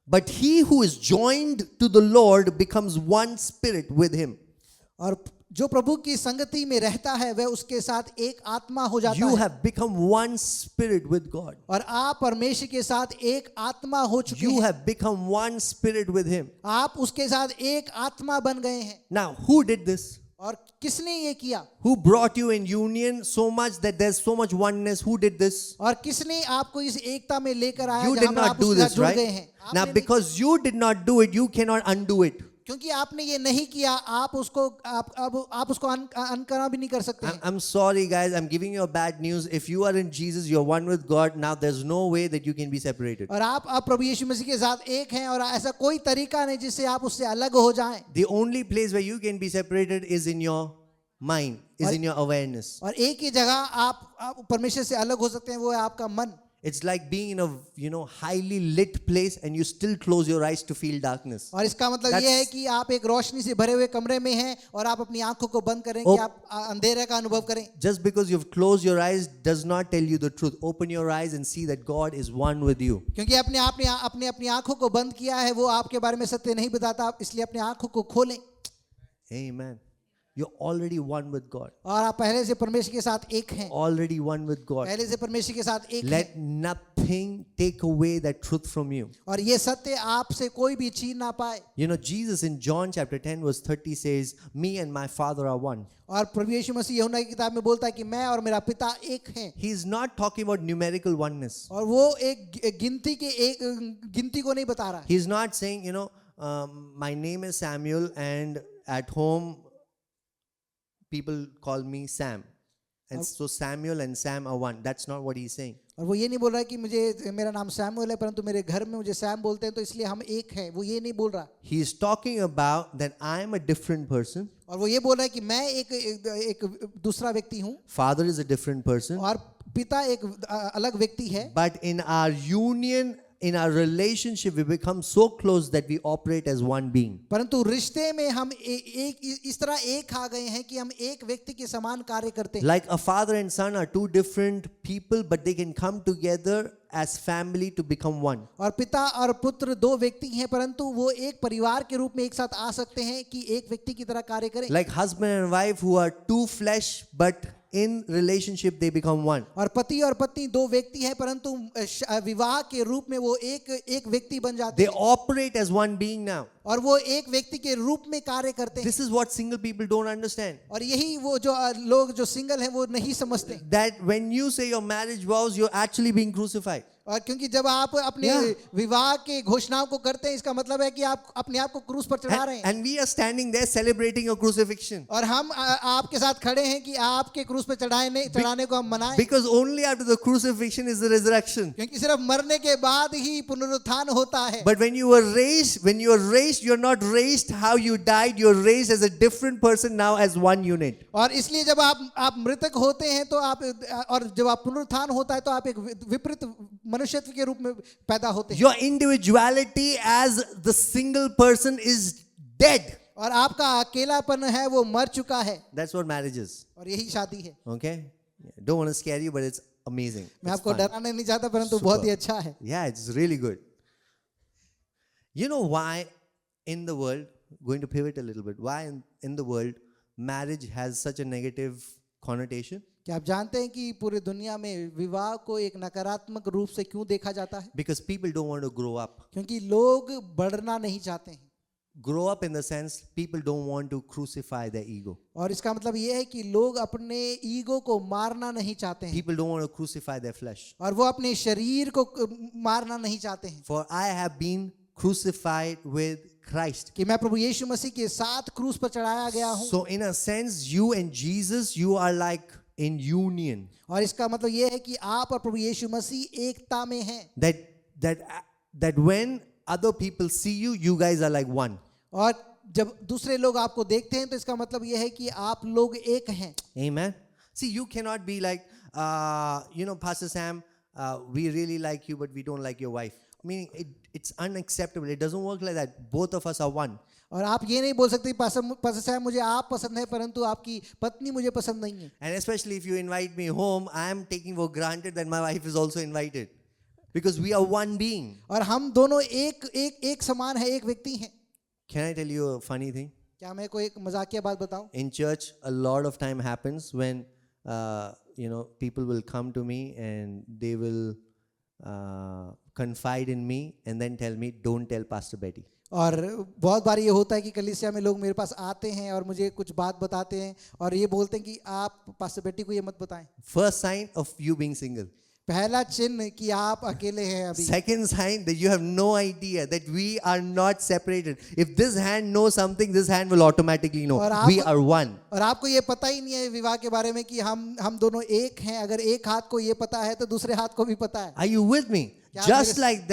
But he who is joined to the Lord becomes one spirit with him. और जो प्रभु की संगति में रहता है वह उसके साथ एक आत्मा हो जाता You है. have become one spirit with God. और आप परमेश्वर के साथ एक आत्मा हो चुके You हैं. have become one spirit with him. आप उसके साथ एक आत्मा बन गए हैं. Now, who did this? और किसने ये किया? Who brought you in union so much that there's so much oneness? Who did this? और किसने आपको इस एकता में लेकर आया You जहां did पर not आप do उसके साथ this, जुड़ right? गए हैं? Now, आपने नहीं- because you did not do it, you cannot undo it. क्योंकि आपने ये नहीं किया, आप उसको आप उसको अनकरा भी नहीं कर सकते हैं। I'm sorry, guys. I'm giving you a bad news. If you are in Jesus, you're one with God. Now there's no way that you can be separated. और आप अब प्रभु यीशु मसीह के साथ एक हैं और ऐसा कोई तरीका नहीं जिससे आप उससे अलग हो जाएं। The only place where you can be separated is in your mind, is in your awareness. और एक ही जगह आप परमेश्वर से अलग हो सकते हैं, वो है आपका मन। It's like being in a highly lit place and you still close your eyes to feel darkness. और इसका मतलब ये है कि आप एक रोशनी से भरे हुए कमरे में हैं और आप अपनी आंखों को बंद करें कि आप अंधेरे का अनुभव करें। Just because you've closed your eyes does not tell you the truth. Open your eyes and see that God is one with you. क्योंकि अपनी आंखों को बंद किया है, वो आपके बारे में सत्य नहीं बताता, इसलिए अपनी आंखों को खोलें। Amen. You're already one with God. और आप पहले से परमेश्वर के साथ एक हैं। Already one with God. पहले से परमेश्वर के साथ एक हैं। Let nothing take away that truth from you. और ये सत्य आपसे कोई भी छीन ना पाए। You know, Jesus in John chapter 10 verse 30 says, "Me and my Father are one." और प्रभु यीशु मसीह यूहन्ना की किताब में बोलता है कि मैं और मेरा पिता एक हैं। He is not talking about numerical oneness. और वो एक गिनती को नहीं बता रहा है। He is not saying, my name is Samuel and at home people call me Sam. And so Samuel and Sam are one. That's not what he's saying. और वो ये नहीं बोल रहा है कि मेरा नाम सैमुअल है परंतु मेरे घर में मुझे सैम बोलते हैं तो इसलिए हम एक हैं, वो ये नहीं बोल रहा। He is talking about that I am a different person. और वो ये बोल रहा है कि मैं एक दूसरा व्यक्ति हूँ। Father is a different person. और पिता एक अलग व्यक्ति है। But in our union, in our relationship, we become so close that we operate as one being. परंतु रिश्ते में हम इस तरह एक आ गए हैं कि हम एक व्यक्ति के समान कार्य करते हैं। Like a father and son are two different people, but they can come together as family to become one. और पिता और पुत्र दो व्यक्ति हैं परंतु वो एक परिवार के रूप में एक साथ आ सकते हैं कि एक व्यक्ति की तरह कार्य करें। Like husband and wife who are two flesh, but in relationship they become one. और पति और पत्नी दो व्यक्ति हैं परंतु विवाह के रूप में वो एक व्यक्ति बन जाते They हैं। operate as one being now. और वो एक व्यक्ति के रूप में कार्य करते हैं। This is what single people don't understand. और यही वो जो लोग जो सिंगल हैं वो नहीं समझते। That when you say your marriage vows, you're actually being crucified. और क्योंकि जब आप अपने विवाह के घोषणाओं को करते हैं इसका मतलब है कि आप अपने आप को क्रूस पर चढ़ा रहे हैं। And we are standing there celebrating your crucifixion. और हम आपके साथ खड़े हैं कि आपके क्रूस पर चढ़ाने को हम मनाएं। Because only after the crucifixion is the resurrection. क्योंकि सिर्फ मरने के बाद ही पुनरुत्थान होता है। But when you were raised, you're not raised how you died. You're raised as a different person now as one unit. और इसलिए जब आप मृतक होते हैं तो आप और जब आप पुनरुत्थान होता है तो आप एक विपरीत मनुष्यत्व के रूप में पैदा होते हैं। Your individuality as the single person is dead. और आपका अकेलापन है वो मर चुका है। That's what marriage is. और यही शादी है। Okay? Don't want to scare you, but it's amazing. मैं It's आपको fun. डराना नहीं चाहता परंतु बहुत ही अच्छा है। Yeah, it's really good. You know why in the world, going to pivot a little bit, why in the world marriage has such a negative connotation? क्या आप जानते हैं कि पूरी दुनिया में विवाह को एक नकारात्मक रूप से क्यों देखा जाता है? Because people don't want to grow up. क्योंकि लोग बढ़ना नहीं चाहते हैं। Grow up in the sense people don't want to crucify their ego. और इसका मतलब ये है कि लोग अपने ईगो को मारना नहीं चाहते हैं। People don't want to crucify their flesh. और वो अपने शरीर को मारना नहीं चाहते हैं। For I have been crucified with Christ. कि मैं प्रभु यीशु मसीह के साथ क्रूस पर चढ़ाया गया हूँ। So in a sense, you and Jesus, you are like in union. और इसका मतलब ये है कि आप और प्रभु यीशु मसीह एकता में हैं। That when other people see you, you guys are like one. और जब दूसरे लोग आपको देखते हैं तो इसका मतलब ये है कि आप लोग एक हैं। Amen. See, you cannot be like, Pastor Sam, we really like you, but we don't like your wife. Meaning, it's unacceptable. It doesn't work like that. Both of us are one. और आप ये नहीं बोल सकते pastor साहब मुझे आप पसंद है परंतु आपकी पत्नी मुझे पसंद नहीं है। And especially if you invite me home, I am taking for granted that my wife is also invited. Because we are one being. और हम दोनों एक समान है, एक व्यक्ति हैं। Can I tell you a funny thing? क्या मैं कोई एक मजाकिया बात बताऊं? In church, a lot of time happens when, people will come to me and they will confide in me and then tell me, don't tell Pastor Betty. और बहुत बार ये होता है कि कलीसिया में लोग मेरे पास आते हैं और मुझे कुछ बात बताते हैं और ये बोलते हैं कि आप पास्टर बेटी को ये मत बताएं। First sign of you being single. पहला चिन्ह कि आप अकेले हैं अभी। Second sign that you have no idea that we are not separated. If this hand knows something, this hand will automatically know. और आप- We are one. और आपको ये पता ही नहीं है विवाह के बारे में कि हम दोनों एक हैं। अगर एक हाथ को ये पता है तो दूसरे हाथ को भी पता है। Are you with me? क्या आप Just मेरे-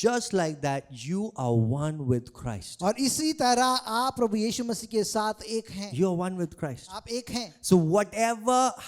just like that, you are one with Christ. और इसी तरह आप प्रभु यीशु मसीह के साथ एक हैं। You are one with Christ. आप एक हैं। So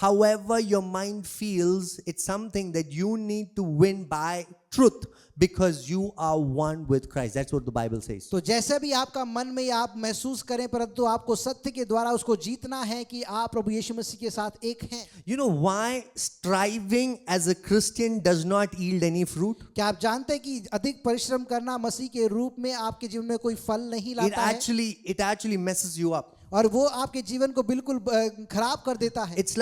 however your mind feels, it's something that you need to win by truth because you are one with Christ. That's what the Bible says. तो जैसा भी आपका मन में आप महसूस करें, परंतु आपको सत्य के द्वारा उसको जीतना है कि आप प्रभु यीशु मसीह के साथ एक हैं। You know why striving as a Christian does not yield any fruit? क्या आप जानते हैं कि अधिक परिश्रम करना मसीह के रूप में आपके जीवन में कोई फल नहीं It लाता है, actually messes you up. और वो आपके जीवन को बिल्कुल खराब कर देता है। It's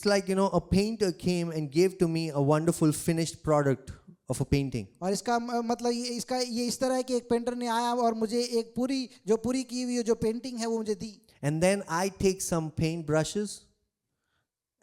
like a painter came and gave to me a wonderful finished product of a painting. और इसका मतलब ये इस तरह है कि एक पेंटर ने आया और मुझे एक पूरी की हुई जो पेंटिंग है वो मुझे दी। And then I take some paint brushes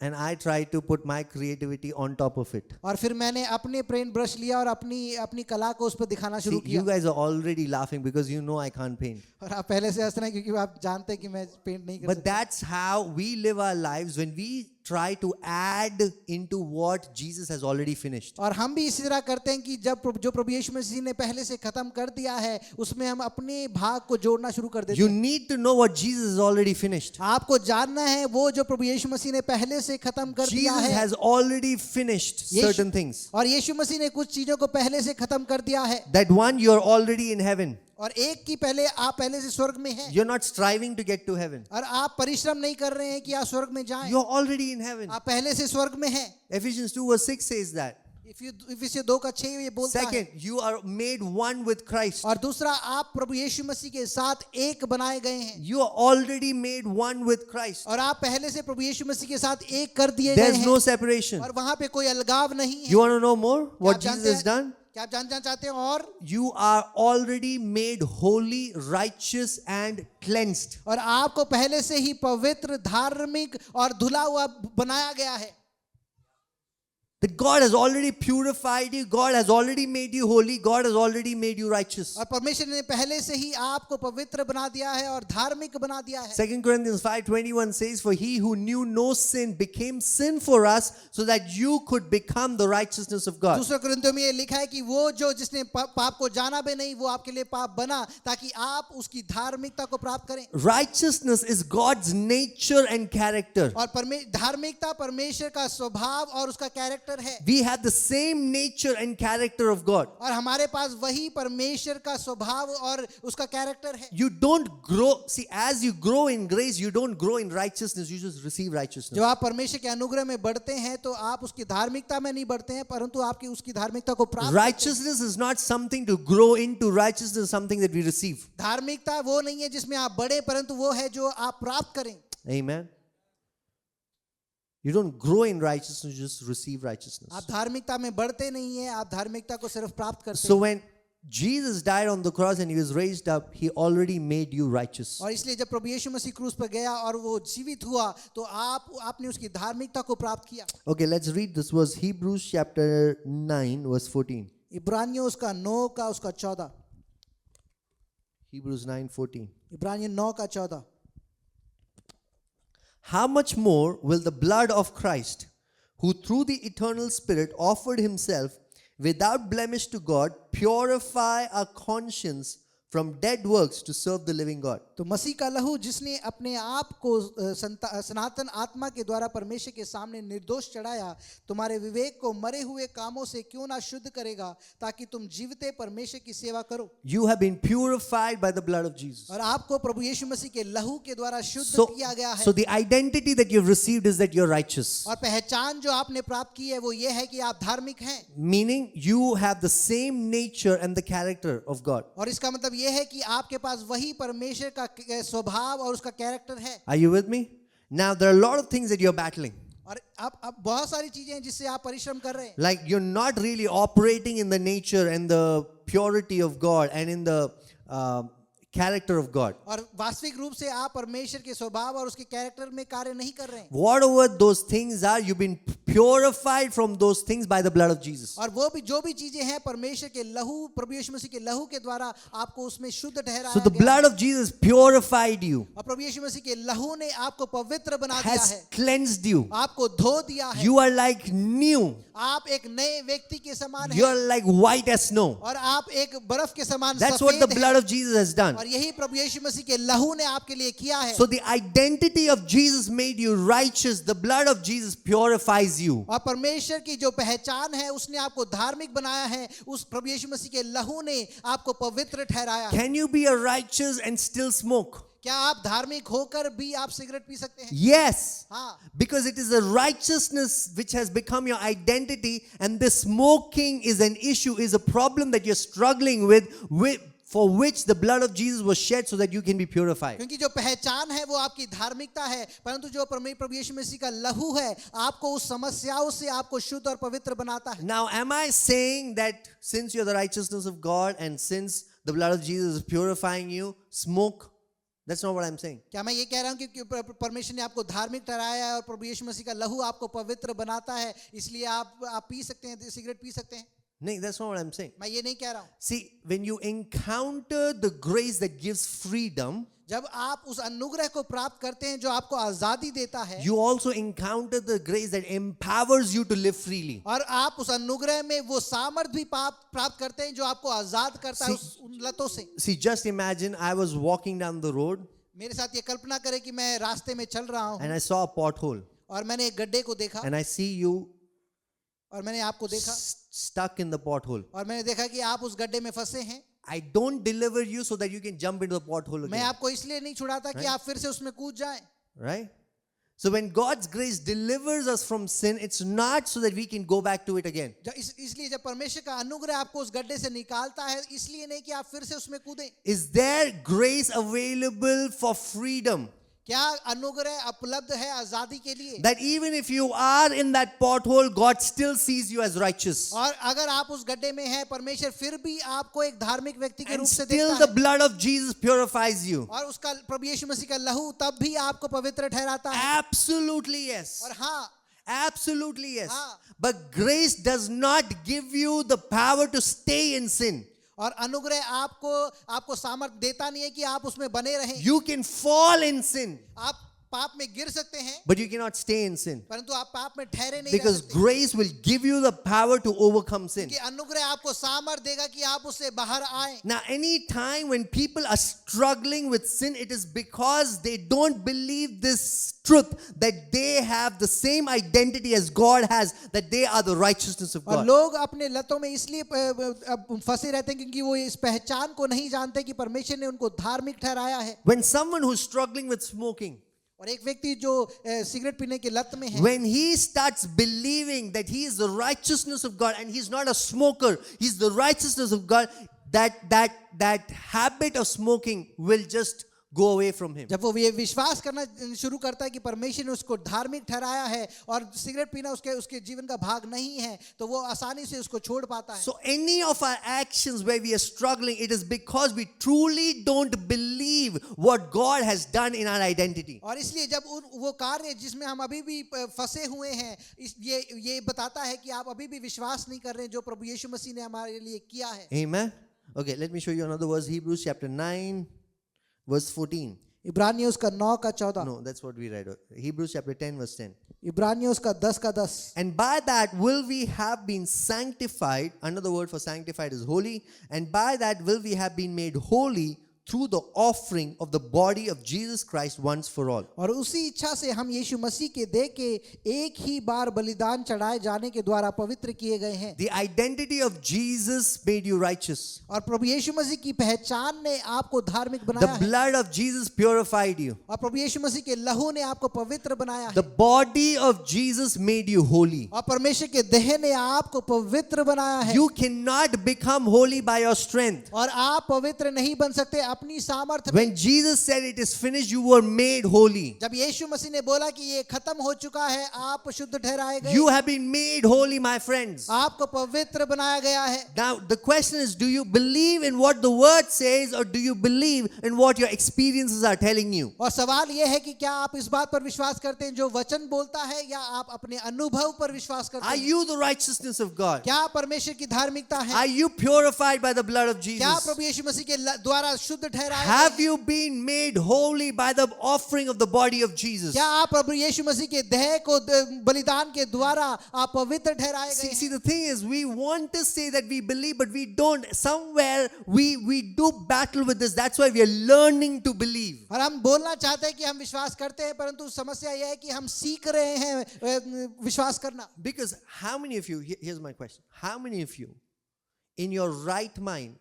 and I try to put my creativity on top of it. और फिर मैंने अपने पेंट ब्रश लिया और अपनी कला को उस पर दिखाना शुरू See, you किया। guys are already laughing because you know I can't paint. और आप पहले से हंस रहे हैं क्योंकि आप जानते हैं कि मैं पेंट नहीं कर But सकता। that's how we live our lives when we try to add into what Jesus has already finished. और हम भी इसी तरह करते हैं कि जब जो प्रभु यीशु मसीह ने पहले से खत्म कर दिया है उसमें हम अपने भाग को जोड़ना शुरू कर देते You हैं। need to know what Jesus has already finished. आपको जानना है वो जो प्रभु यीशु मसीह ने पहले से खत्म कर दिया Jesus है। has already finished certain things. और यीशु मसीह ने कुछ चीजों को पहले से खत्म कर दिया है। That one, you're already in heaven. और एक की आप पहले से स्वर्ग में हैं। You're not striving to get to heaven. और आप परिश्रम नहीं कर रहे हैं कि आप स्वर्ग में जाएं। You're already in heaven. आप पहले से स्वर्ग में हैं। Ephesians 2 verse 6 says that. इफिसियों 2:6 ये बोलता है। Second, you are made one with Christ. और दूसरा आप प्रभु यीशु मसीह के साथ एक बनाए गए हैं। You are already made one with Christ. और आप पहले से प्रभु यीशु मसीह के साथ एक कर दिए गए There's हैं। no separation. और वहां पे कोई अलगाव नहीं है। You want to know more what क्या आप Jesus has done? क्या आप जानना चाहते हैं? और You are already made holy, righteous and cleansed. और आपको पहले से ही पवित्र, धार्मिक और धुला हुआ बनाया गया है। That God has already purified you, God has already made you holy, God has already made you righteous. और परमेश्वर ने पहले से ही आपको पवित्र बना दिया है और धार्मिक बना दिया है। 2 Corinthians 5:21 says, For he who knew no sin became sin for us so that you could become the righteousness of God. दूसरे कुरिन्थियों में ये लिखा है कि वो जो जिसने पाप को जाना भी नहीं वो आपके लिए पाप बना ताकि आप उसकी धार्मिकता को प्राप्त करें। Righteousness is God's nature and character. और धार्मिकता परमेश्वर का स्वभाव और उसका कैरेक्टर है। We have the same nature and character of God. और हमारे पास वही परमेश्वर का स्वभाव और उसका कैरेक्टर है। You don't grow, see, as you grow in grace, you don't grow in righteousness, you just receive righteousness. जब आप परमेश्वर के अनुग्रह में बढ़ते हैं तो आप उसकी धार्मिकता में नहीं बढ़ते हैं परंतु आपकी उसकी धार्मिकता को प्राप्त करते हैं। Righteousness is not something to grow into, righteousness is something that we receive. धार्मिकता वो नहीं है जिसमें आप बढ़े परंतु वो है जो आप प्राप्त करें। Amen. You don't grow in righteousness, you just receive righteousness. आप धार्मिकता में बढ़ते नहीं हैं, आप धार्मिकता को सिर्फ प्राप्त करते So हैं। when Jesus died on the cross and he was raised up, he already made you righteous. और इसलिए जब प्रभु यीशु मसीह क्रूस पर गया और वो जीवित हुआ तो आपने उसकी धार्मिकता को प्राप्त किया। Okay, let's read this verse, Hebrews chapter 9 verse 14. इब्रानियों उसका 9 का उसका 14। Hebrews 9:14. इब्रानियों 9 का 14। How much more will the blood of Christ, who through the eternal Spirit offered himself without blemish to God, purify our conscience from dead works to serve the living God? तो मसीह का लहू जिसने अपने आप को सनातन आत्मा के द्वारा परमेश्वर के सामने निर्दोष चढ़ाया, तुम्हारे विवेक को मरे हुए कामों से क्यों ना शुद्ध करेगा ताकि तुम जीवते परमेश्वर की सेवा करो। You have been purified by the blood of Jesus. और आपको प्रभु यीशु मसीह के लहू के द्वारा शुद्ध So, किया गया है। so the identity that you've received is that you're righteous. और पहचान जो आपने प्राप्त की है वो ये है कि आप धार्मिक हैं। Meaning you have the same nature and the character of God. और इसका मतलब ये है कि आपके पास वही परमेश्वर का स्वभाव और उसका कैरेक्टर है। Are you with me? Now there are a lot of things that you're battling. और अब बहुत सारी चीजें हैं जिससे आप परिश्रम कर रहे हैं। Like you're not really operating in the nature and the purity of God and in the character of God. और वास्तविक रूप से आप परमेश्वर के स्वभाव और उसके कैरेक्टर में कार्य नहीं कर रहे हैं। Whatever those things are, you've been purified from those things by the blood of Jesus. और वो भी जो भी चीजें हैं परमेश्वर के लहू, प्रभु यीशु मसीह के लहू के द्वारा आपको उसमें शुद्ध ठहराया So the गया blood of Jesus purified you, और प्रभु यीशु मसीह के लहू ने आपको पवित्र बना दिया has है, cleansed you. आपको धो दिया है। You are like new. आप एक नए व्यक्ति के समान You हैं are like white as snow. और आप एक बर्फ के समान That's what the सफेद blood हैं। of Jesus has done. और यही प्रभु यीशु मसीह के लहू ने आपके लिए किया है। So the identity of Jesus made you righteous. The blood of Jesus purifies you. और परमेश्वर की जो पहचान है उसने आपको धार्मिक बनाया है, उस प्रभु यीशु मसीह के लहू ने आपको पवित्र ठहराया है। Can you be a righteous and still smoke? क्या आप धार्मिक होकर भी आप सिगरेट पी सकते हैं? Yes. हाँ, Because it is a righteousness which has become your identity, and the smoking is an issue, is a problem that you're struggling with, for which the blood of Jesus was shed so that you can be purified. क्योंकि जो पहचान है वो आपकी धार्मिकता है, परंतु जो प्रभु यीशु मसीह का लहू है आपको उस समस्याओं से आपको शुद्ध और पवित्र बनाता है। Now, am I saying that since you're the righteousness of God and since the blood of Jesus is purifying you, smoke? That's not what I'm saying. क्या मैं ये कह रहा हूँ कि परमेश्वर ने आपको धार्मिक ठहराया है और प्रभु यीशु मसीह का लहू आपको पवित्र बनाता है, इसलिए आप पी सकते हैं, सिगरेट पी सकते हैं? No, that's not what I'm saying. मैं ये नहीं कह रहा हूँ। See, when you encounter the grace that gives freedom, जब आप उस अनुग्रह को प्राप्त करते हैं जो आपको आजादी देता है, you also encounter the grace that empowers you to live freely. और आप उस अनुग्रह में वो सामर्थ भी प्राप्त करते हैं जो आपको आजाद करता है उन लतों से। See, just imagine I was walking down the road मेरे साथ ये कल्पना करें कि मैं रास्ते में चल रहा हूँ and I saw a pothole और मैंने एक गड्ढे को देखा and I see you और मैंने आपको देखा stuck in the pothole. और मैंने देखा कि आप उस गड्ढे में फंसे हैं। I don't deliver you so that you can jump into the pothole मैं again. आपको इसलिए नहीं छुड़ाता कि आप फिर से उसमें कूद जाएं। Right? So when God's grace delivers us from sin, it's not so that we can go back to it again. इसलिए जब परमेश्वर का अनुग्रह आपको उस गड्ढे से निकालता है, इसलिए नहीं कि आप फिर से उसमें कूदें। Is there grace available for freedom? क्या अनुग्रह उपलब्ध है आजादी के लिए? That even if you are in that pothole, God still sees you as righteous. और अगर आप उस गड्ढे में हैं, परमेश्वर फिर भी आपको एक धार्मिक व्यक्ति के And रूप से still देखता the है। blood of Jesus purifies you. और उसका प्रभु यीशु मसीह का लहू तब भी आपको पवित्र ठहराता है। Absolutely yes. और हाँ, Absolutely yes. हाँ। But grace does not give you the power to stay in sin. और अनुग्रह आपको सामर्थ्य देता नहीं है कि आप उसमें बने रहें। You can fall in sin, आप पाप में गिर सकते हैं, but you cannot stay in sin. परंतु आप पाप में ठहरे नहीं रह Because सकते। grace will give you the power to overcome sin. कि अनुग्रह आपको सामर्थ्य देगा कि आप उससे बाहर आए। Now, any time when people are struggling with sin, it is because they don't believe this truth that they have the same identity as God has, that they are the righteousness of और God. लोग अपने लतों में इसलिए फंसे रहते हैं क्योंकि वो इस पहचान को नहीं जानते कि परमेश्वर ने उनको धार्मिक ठहराया है। When someone who's struggling with smoking, और एक व्यक्ति जो सिगरेट पीने की लत में है, when he starts believing that he is the righteousness of God and he's not a smoker, he's the righteousness of God, that habit of smoking will just go away from him. जब वो ये विश्वास करना शुरू करता है कि परमेश्वर ने उसको धार्मिक ठहराया है और सिगरेट पीना उसके जीवन का भाग नहीं है, तो वो आसानी से उसको छोड़ पाता है। So any of our actions where we are struggling, it is because we truly don't believe what God has done in our identity. और इसलिए जब वो कार्य जिसमें हम अभी भी फंसे हुए हैं, ये बताता है कि आप अभी भी विश्वास नहीं कर रहे हैं जो प्रभु यीशु मसीह ने हमारे लिए किया है। Amen. Okay, let me show you another verse. Hebrews chapter 9, verse 14. इब्रानियों उसका 9 का 14। No, that's what we read. Hebrews chapter 10, verse 10. इब्रानियों उसका 10 का 10। And by that will we have been sanctified. Another word for sanctified is holy. And by that will we have been made holy through the offering of the body of Jesus Christ once for all. और उसी इच्छा से हम यीशु मसीह के देह के एक ही बार बलिदान चढ़ाए जाने के द्वारा पवित्र किए गए हैं। The identity of Jesus made you righteous. और प्रभु यीशु मसीह की पहचान ने आपको धार्मिक बनाया The है। blood of Jesus purified you. और प्रभु यीशु मसीह के लहू ने आपको पवित्र बनाया The है। body of Jesus made you holy. और परमेश्वर के देह ने आपको पवित्र बनाया है। You cannot become holy by your strength. और आप पवित्र नहीं बन सकते अपनी सामर्थ्य में। When Jesus said it is finished, you were made holy. जब यीशु मसीह ने बोला कि ये खत्म हो चुका है, आप शुद्ध ठहराए गए, You have been made holy, my friends. आपको पवित्र बनाया गया है। Now, the question is, do you believe in what the word says, or do you believe in what your experiences are telling you? और सवाल यह है कि क्या आप इस बात पर विश्वास करते हैं जो वचन बोलता है, या आप अपने अनुभव पर विश्वास करते Are हैं? you the righteousness of God? क्या परमेश्वर की धार्मिकता है? Are you purified by the blood of क्या Jesus? प्रभु यीशु मसीह के द्वारा शुद्ध ठहराए गए Have हैं? you been made holy by the offering of the body of Jesus? क्या आप प्रभु यीशु मसीह के देह को बलिदान के द्वारा आप पवित्र ठहराए गए See, हैं? the thing is, we want to say that we believe, but we don't. Somewhere we do battle with this. That's why we are learning to believe. और हम बोलना चाहते हैं कि हम विश्वास करते हैं, परंतु समस्या यह है कि हम सीख रहे हैं विश्वास करना। Because how many of you, here's my question, how many of you in your right mind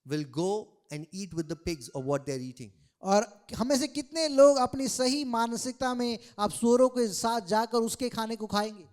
will go and eat with the pigs of what they're eating? और हमें से कितने लोग अपनी सही मानसिकता में आप सूरों के साथ जाकर उसके खाने को खाएंगे?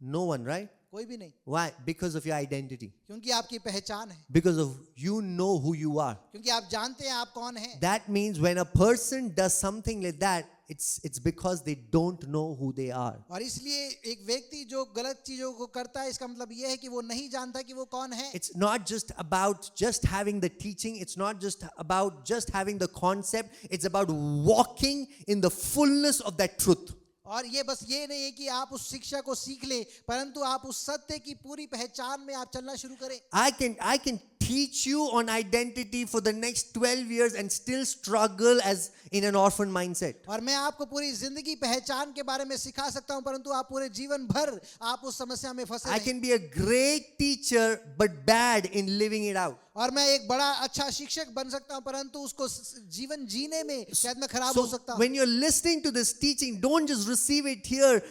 No one, right? कोई भी नहीं, Why? Because of your identity. क्योंकि आपकी पहचान है, Because of you know who you are. क्योंकि आप जानते हैं आप कौन हैं। That means when a person does something like that, it's because they don't know who they are. और इसलिए एक व्यक्ति जो गलत चीजों को करता है, इसका मतलब यह है कि वो नहीं जानता कि वो कौन है। It's not just about just having the teaching. It's not just about just having the concept. It's about walking in the fullness of that truth. और ये बस ये नहीं है कि आप उस शिक्षा को सीख ले, परंतु आप उस सत्य की पूरी पहचान में आप चलना शुरू करें। I can teach you on identity for the next 12 years and still struggle as in an orphan mindset. और मैं आपको पूरी जिंदगी पहचान के बारे में सिखा सकता हूं, परंतु आप पूरे जीवन भर आप उस समस्या में फंसे I रहें। can be a great teacher but bad in living it out. और मैं एक बड़ा अच्छा शिक्षक बन सकता हूं, परंतु उसको जीवन जीने में शायद मैं खराब हो So सकता हूं। when you're listening to this teaching, don't just receive it here.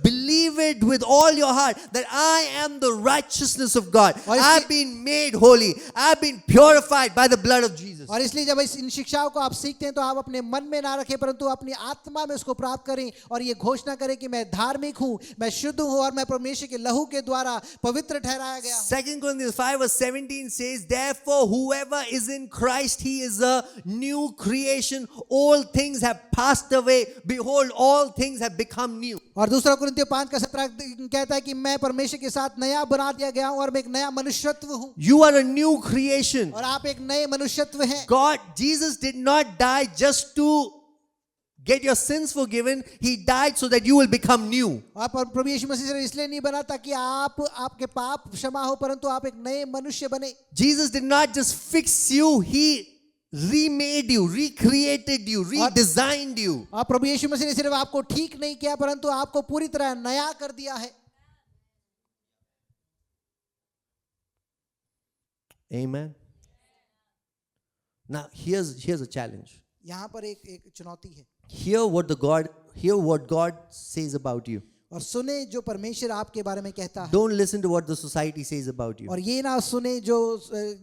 Believe it with all your heart that I am the righteousness of God. I've been made holy. I've been purified by the blood of Jesus. और इसलिए जब इन शिक्षाओं को आप सीखते हैं तो आप अपने मन में ना रखें, परंतु अपनी आत्मा में उसको प्राप्त करें और ये घोषणा करें कि मैं धार्मिक हूं, मैं शुद्ध हूं और मैं परमेश्वर के लहू के द्वारा पवित्र ठहराया गया हूं। 2 Corinthians 5:17 says, therefore whoever is in Christ, he is a new creation. All things have passed away. Behold, all things have become new. और दूसरा कुरिन्थियों 5:17 कहता है कि मैं परमेश्वर के साथ नया बना दिया गया हूं और मैं एक नया मनुष्यत्व हूं। You are a new creation. और आप एक नए मनुष्यत्व हैं। Jesus did not die just to get your sins forgiven. He died so that you will become new. आप प्रभु यीशु मसीह से इसलिए नहीं बना ताकि आपके पाप क्षमा हो, परंतु आप एक नए मनुष्य बने। Jesus did not just fix you. He remade you, recreated you, redesigned you. आप प्रभु यीशु मसीह ने सिर्फ आपको ठीक नहीं किया, परंतु आपको पूरी तरह नया कर दिया है। Amen. Now here's a challenge. यहाँ पर एक चुनौती है। Hear what God says about you. और सुने जो परमेश्वर आपके बारे में कहता है। Don't listen to what the society says about you. और ये ना सुने जो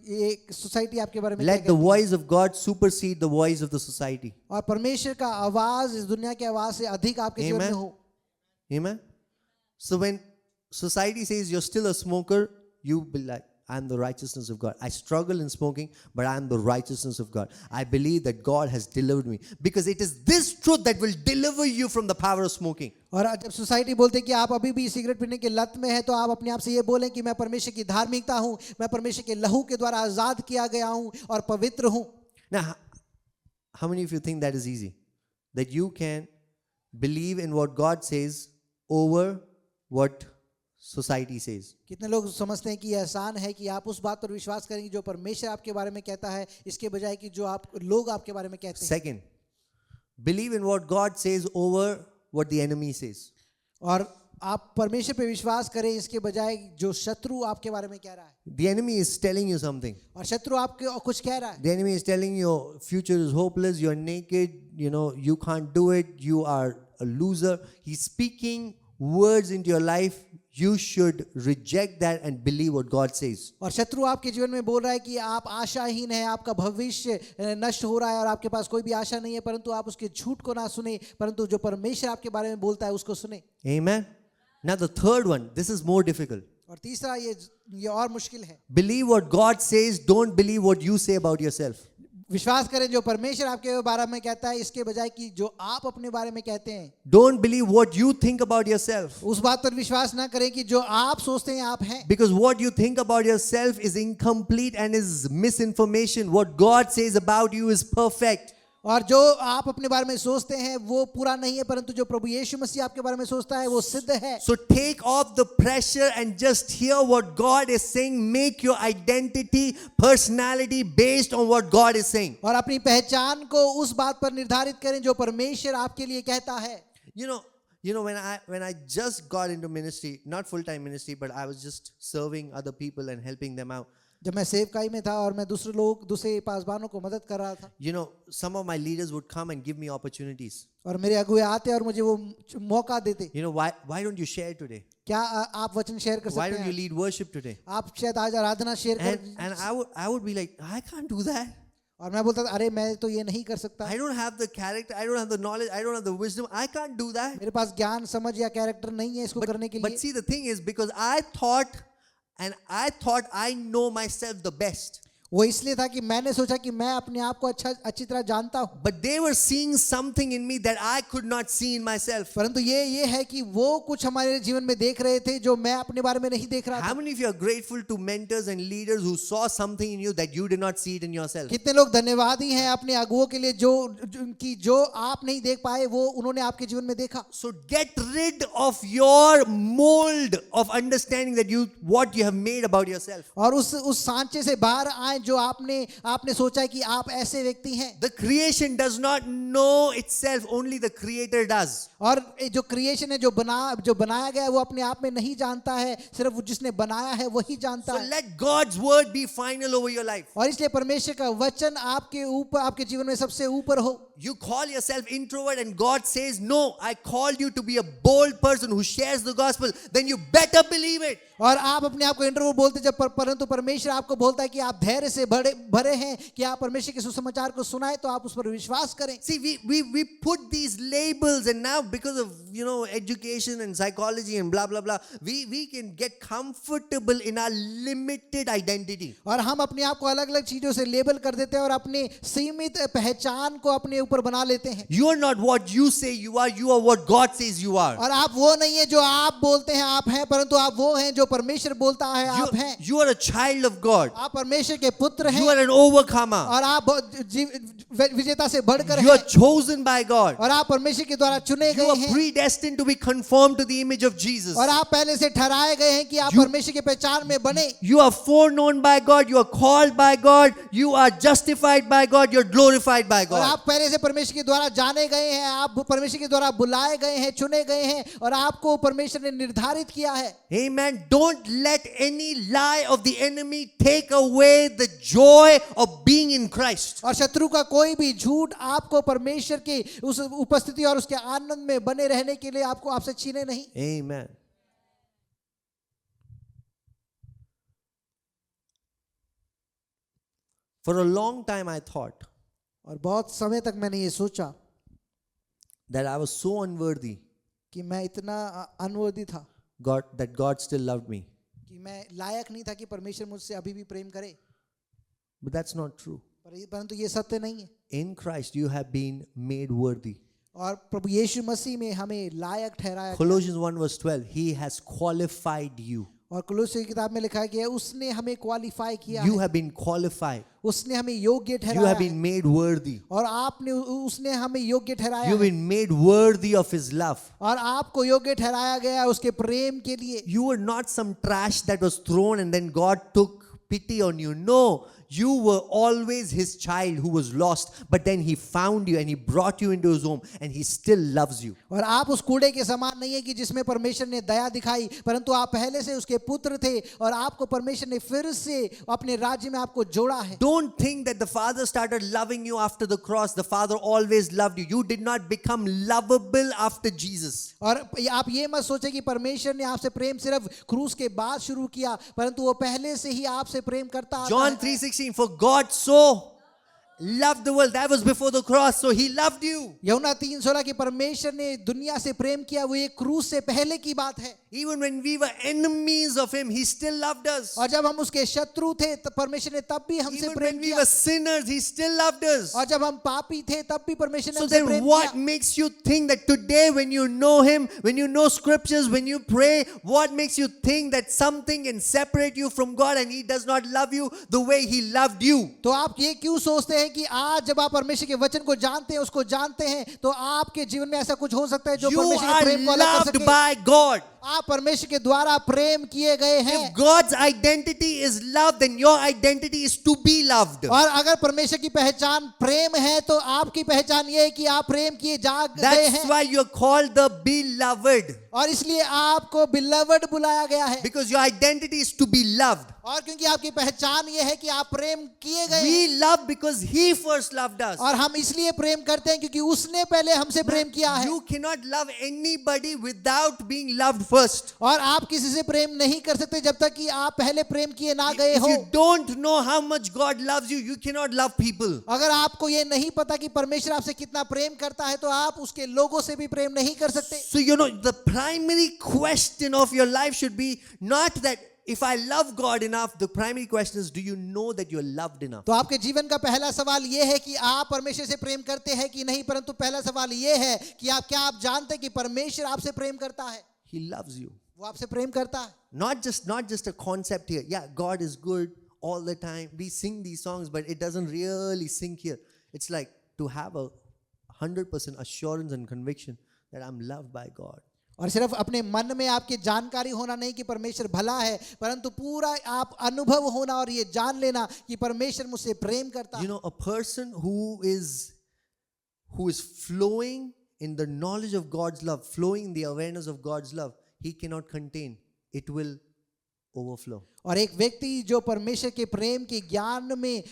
ये सोसाइटी आपके बारे में Let the voice of God supersede the voice of the society. और परमेश्वर का आवाज इस दुनिया की आवाज से अधिक आपके जीवन में हो। Amen. So when society says you're still a smoker, you be like, I'm the righteousness of God. I struggle in smoking, but I'm the righteousness of God. I believe that God has delivered me. Because it is this truth that will deliver you from the power of smoking. और जब society बोलते हैं कि आप अभी भी cigarette पीने के लत में है, तो आप अपने आप से ये बोलें कि मैं परमेश्वर की धार्मिकता हूँ, मैं परमेश्वर के लहू के द्वारा आजाद किया गया हूँ और पवित्र हूँ। Now, how many of you think that is easy? That you can believe in what God says over what society says. कितने लोग समझते हैं कि यह आसान है कि आप उस बात पर विश्वास करेंगे जो परमेश्वर आपके बारे में कहता है, इसके बजाय कि जो आप लोग आपके बारे में कहते हैं। Second, believe in what God says over what the enemy says. और आप परमेश्वर पे विश्वास करें इसके बजाय जो शत्रु आपके बारे में कह रहा है। The enemy is telling you something. और शत्रु आपके कुछ कह रहा है। The enemy is telling you your future is hopeless, you're naked, you can't do it, you are a loser. He's speaking words into your life. You should reject that and believe what God says. और शत्रु आपके जीवन में बोल रहा है कि आप आशाहीन हैं, आपका भविष्य नष्ट हो रहा है और आपके पास कोई भी आशा नहीं है, परंतु आप उसके झूठ को ना सुने, परंतु जो परमेश्वर आपके बारे में बोलता है उसको सुने। Amen. Now the third one, this is more difficult. और तीसरा ये और मुश्किल है। Believe what God says, don't believe what you say about yourself. विश्वास करें जो परमेश्वर आपके बारे में कहता है, इसके बजाय कि जो आप अपने बारे में कहते हैं। Don't believe what you think about yourself. उस बात पर विश्वास ना करें कि जो आप सोचते हैं आप हैं, Because what you think about yourself is incomplete and is misinformation. What God says about you is perfect. और जो आप अपने बारे में सोचते हैं वो पूरा नहीं है, परंतु जो प्रभु यीशु मसीह आपके बारे में सोचता है वो सिद्ध है। So take off the pressure and just hear what God is saying. Make your identity, personality based on what God is saying. और अपनी पहचान को उस बात पर निर्धारित करें जो परमेश्वर आपके लिए कहता है। You know when I just got into ministry, not full-time ministry, but I was just serving other people and helping them out. जब मैं सेवकाई में था और मैं दूसरे पासवानों को मदद कर रहा था, You know, some of my leaders would come and give me opportunities. और मेरे अगुए आते और मुझे वो मौका देते, You know, why don't you share today? क्या आप वचन शेयर कर Why सकते don't you हैं? lead worship today? आप शायद आज आराधना शेयर And कर। I would be like, I can't do that. और मैं बोलता था, अरे मैं तो ये नहीं कर सकता, I don't have the character, I don't have the knowledge, I don't have the wisdom. I can't do that. मेरे पास ज्ञान समझ या कैरेक्टर नहीं है इसको करने के But लिए। see, the thing is, because I thought I know myself the best. वो इसलिए था कि मैंने सोचा कि मैं अपने आप को अच्छी तरह जानता हूँ, But they were seeing something in me that I could not see in myself. परंतु ये है कि वो कुछ हमारे जीवन में देख रहे थे जो मैं अपने बारे में नहीं देख रहा How था। many of you are grateful to mentors and leaders who saw something in you that you did not see it in yourself? कितने लोग धन्यवादी हैं अपने अगुओं के लिए जो आप नहीं देख पाए वो उन्होंने आपके जीवन में देखा। So get rid of your mold of understanding that what you have made about yourself. और उस सांचे से बाहर आए जो आपने सोचा है कि आप ऐसे व्यक्ति हैं। The creation does not know itself, only the creator does. और जो क्रिएशन है जो बनाया गया है वो अपने आप में नहीं जानता है, सिर्फ जिसने बनाया है वही जानता So है। let God's word be final over your life. और इसलिए परमेश्वर का वचन आपके जीवन में सबसे ऊपर हो। You call yourself introvert and God says, no, I called you to be a bold person who shares the gospel. Then you better believe it. और आप अपने आप को इंट्रोवर्ट बोलते जब परंतु परमेश्वर आपको बोलता है कि आप धैर्य से भरे हैं कि आप परमेश्वर के सुसमाचार को सुनाए, तो आप उस पर विश्वास करें। See, we put these labels, and now because of education and psychology and blah blah blah, we can get comfortable in our limited identity. और हम अपने आप को अलग अलग चीजों से लेबल कर देते हैं और अपनी सीमित पहचान को अपने ऊपर बना लेते हैं। You are not what you say you are what God says you are. और आप वो नहीं है जो आप बोलते हैं आप हैं, परंतु आप वो हैं जो परमेश्वर बोलता है आप हैं। You are a child of God. आप परमेश्वर के पुत्र हैं। You are an overcomer. और आप विजेता से बढ़कर You are हैं। chosen by God. और आप परमेश्वर के द्वारा चुने You गए are हैं। predestined to be conformed to the image of Jesus. और आप पहले से ठहराए गए हैं कि आप परमेश्वर के पहचान में बने। You are foreknown by God. You are called by God. You are justified by God. You are glorified by और God. आप पहले से परमेश्वर के द्वारा जाने गए हैं, आप परमेश्वर के द्वारा बुलाए गए हैं, चुने गए हैं, और आपको परमेश्वर ने निर्धारित किया है। Amen. Don't let any lie of the enemy take away the joy of being in Christ. और शत्रु का कोई भी झूठ आपको परमेश्वर की उस उपस्थिति और उसके आनंद में बने रहने के लिए आपसे छीने नहीं। Amen. For a long time I thought और बहुत समय तक मैंने ये सोचा that I was so unworthy कि मैं इतना अनवर्दी था that God still loved me. कि मैं लायक नहीं था कि परमेश्वर मुझसे अभी भी प्रेम करे। But that's not true. परंतु ये सत्य नहीं है। In Christ you have been made worthy. और प्रभु यीशु मसीह में हमें लायक ठहराया। Colossians 1:12, He has qualified you. और कुलुस्सी की किताब में लिखा गया है उसने हमें क्वालिफाई किया You है। have been qualified. उसने हमें योग्य You ठहराया have है। been made worthy. और उसने हमें योग्य ठहराया You've है। been made worthy of His love. और आपको योग्य ठहराया गया है उसके प्रेम के लिए। You were not some trash that was thrown and then God took pity on you. No, you were always His child who was lost, but then He found you and He brought you into His home and He still loves you. और आप उस कूड़े के समान नहीं है कि जिसमें परमेश्वर ने दया दिखाई, परंतु आप पहले से उसके पुत्र थे और आपको परमेश्वर ने फिर से अपने राज्य में आपको जोड़ा है। Don't think that the Father started loving you after the cross. The Father always loved you. You did not become lovable after Jesus. और आप ये मत सोचे कि परमेश्वर ने आपसे प्रेम सिर्फ क्रूस के बाद शुरू किया, परंतु वो पहले से ही आपसे प्रेम करता आता John है। 3:16, for God so loved the world. That was before the cross. So he loved you. यूहन्ना 3:16 कि परमेश्वर ने दुनिया से प्रेम किया, वो एक क्रूस से पहले की बात है। Even when we were enemies of him, he still loved us. और जब हम उसके शत्रु थे तो परमेश्वर ने तब भी हमसे Even प्रेम when we किया। were sinners, he still loved us. और जब हम पापी थे तब भी परमेश्वर ने So हमसे then प्रेम what किया। makes you think that today when you know him, when you know scriptures, when you pray, what makes you think that something can separate you from God and he does not love you the way he loved you? तो आप ये क्यों सोचते हैं कि आज जब आप परमेश्वर के वचन को जानते हैं, उसको जानते हैं, तो आपके जीवन में ऐसा कुछ हो सकता है जो You परमेश्वर के are प्रेम को अलग कर loved सके? by God. आप परमेश्वर के द्वारा प्रेम किए गए हैं। If God's identity is love, then your identity is to be loved. और अगर परमेश्वर की पहचान प्रेम है तो आपकी पहचान ये है कि आप प्रेम किए जा गए That's हैं। why you're called the beloved. और इसलिए आपको बिलवड बुलाया गया है। Because your identity is to be loved. और क्योंकि आपकी पहचान ये है कि आप प्रेम किए गए हैं। We love because he first loved us. और हम इसलिए प्रेम करते हैं क्योंकि उसने पहले हमसे प्रेम किया है। You cannot love anybody without being loved first. और आप किसी से प्रेम नहीं कर सकते जब तक कि आप पहले प्रेम किए ना गए If हो। you don't know how much God loves you, you cannot love people. अगर आपको ये नहीं पता कि परमेश्वर आपसे कितना प्रेम करता है तो आप उसके लोगों से भी प्रेम नहीं कर सकते। So the primary question of your life should be not that if I love God enough, the primary question is, do you know that you're loved enough? तो आपके जीवन का पहला सवाल ये है कि आप परमेश्वर से प्रेम करते हैं कि नहीं, परंतु पहला सवाल ये है कि आप जानते हैं कि परमेश्वर आपसे प्रेम करता है। He loves you. वो आपसे प्रेम करता है। Not just a concept here. Yeah, God is good all the time. We sing these songs, but it doesn't really sink here. It's like to have 100% assurance and conviction that I'm loved by God. और सिर्फ अपने मन में आपकी जानकारी होना नहीं कि परमेश्वर भला है, परंतु पूरा आप अनुभव होना और ये जान लेना कि परमेश्वर मुझसे प्रेम करता है। A person who is flowing in the knowledge of God's love, flowing in the awareness of God's love, he cannot contain. It will overflow. और एक व्यक्ति जो परमेश्वर के प्रेम के ज्ञान में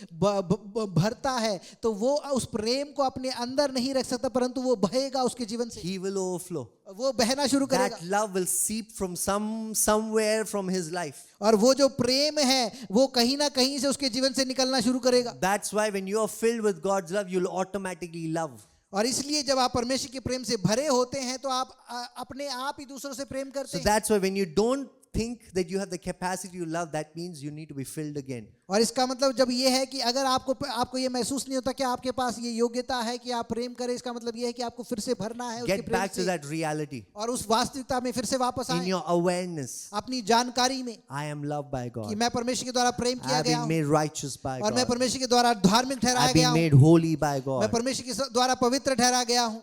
भरता है तो वो उस प्रेम को अपने अंदर नहीं रख सकता, परंतु वो बहेगा उसके जीवन से। He will overflow. वो बहना शुरू करेगा। That love will seep from somewhere from his life. और वो जो प्रेम है वो कहीं ना कहीं से उसके जीवन से निकलना शुरू करेगा। That's why when you are filled with God's love, you'll automatically love. और इसलिए जब आप परमेश्वर के प्रेम से भरे होते हैं तो आप अपने आप ही दूसरों से प्रेम करते So हैं। that's why when you don't think that you have the capacity to love, that means you need to be filled again. और इसका मतलब जब ये है कि अगर आपको ये महसूस नहीं होता कि आपके पास ये योग्यता है कि आप प्रेम करें, इसका मतलब ये है कि आपको फिर से भरना है उसके Get प्रेम back to से that reality. और उस वास्तविकता में फिर से वापस In आए your awareness, अपनी जानकारी में I am loved by कि God. मैं परमेश्वर के द्वारा प्रेम I किया have गया been हूँ made righteous by और मैं God. परमेश्वर के द्वारा धार्मिक ठहराया I've गया been हूँ, made holy by मैं God. परमेश्वर के द्वारा पवित्र ठहराया गया हूँ।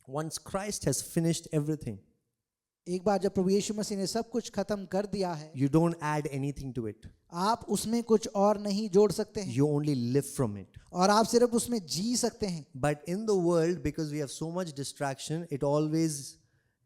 Once Christ has finished everything, एक बार जब प्रभु यीशु मसीह ने सब कुछ खत्म कर दिया है, you don't add anything to it. आप उसमें कुछ और नहीं जोड़ सकते हैं You only live from it. और आप सिर्फ उसमें जी सकते हैं। But in the world, because we have so much distraction, it always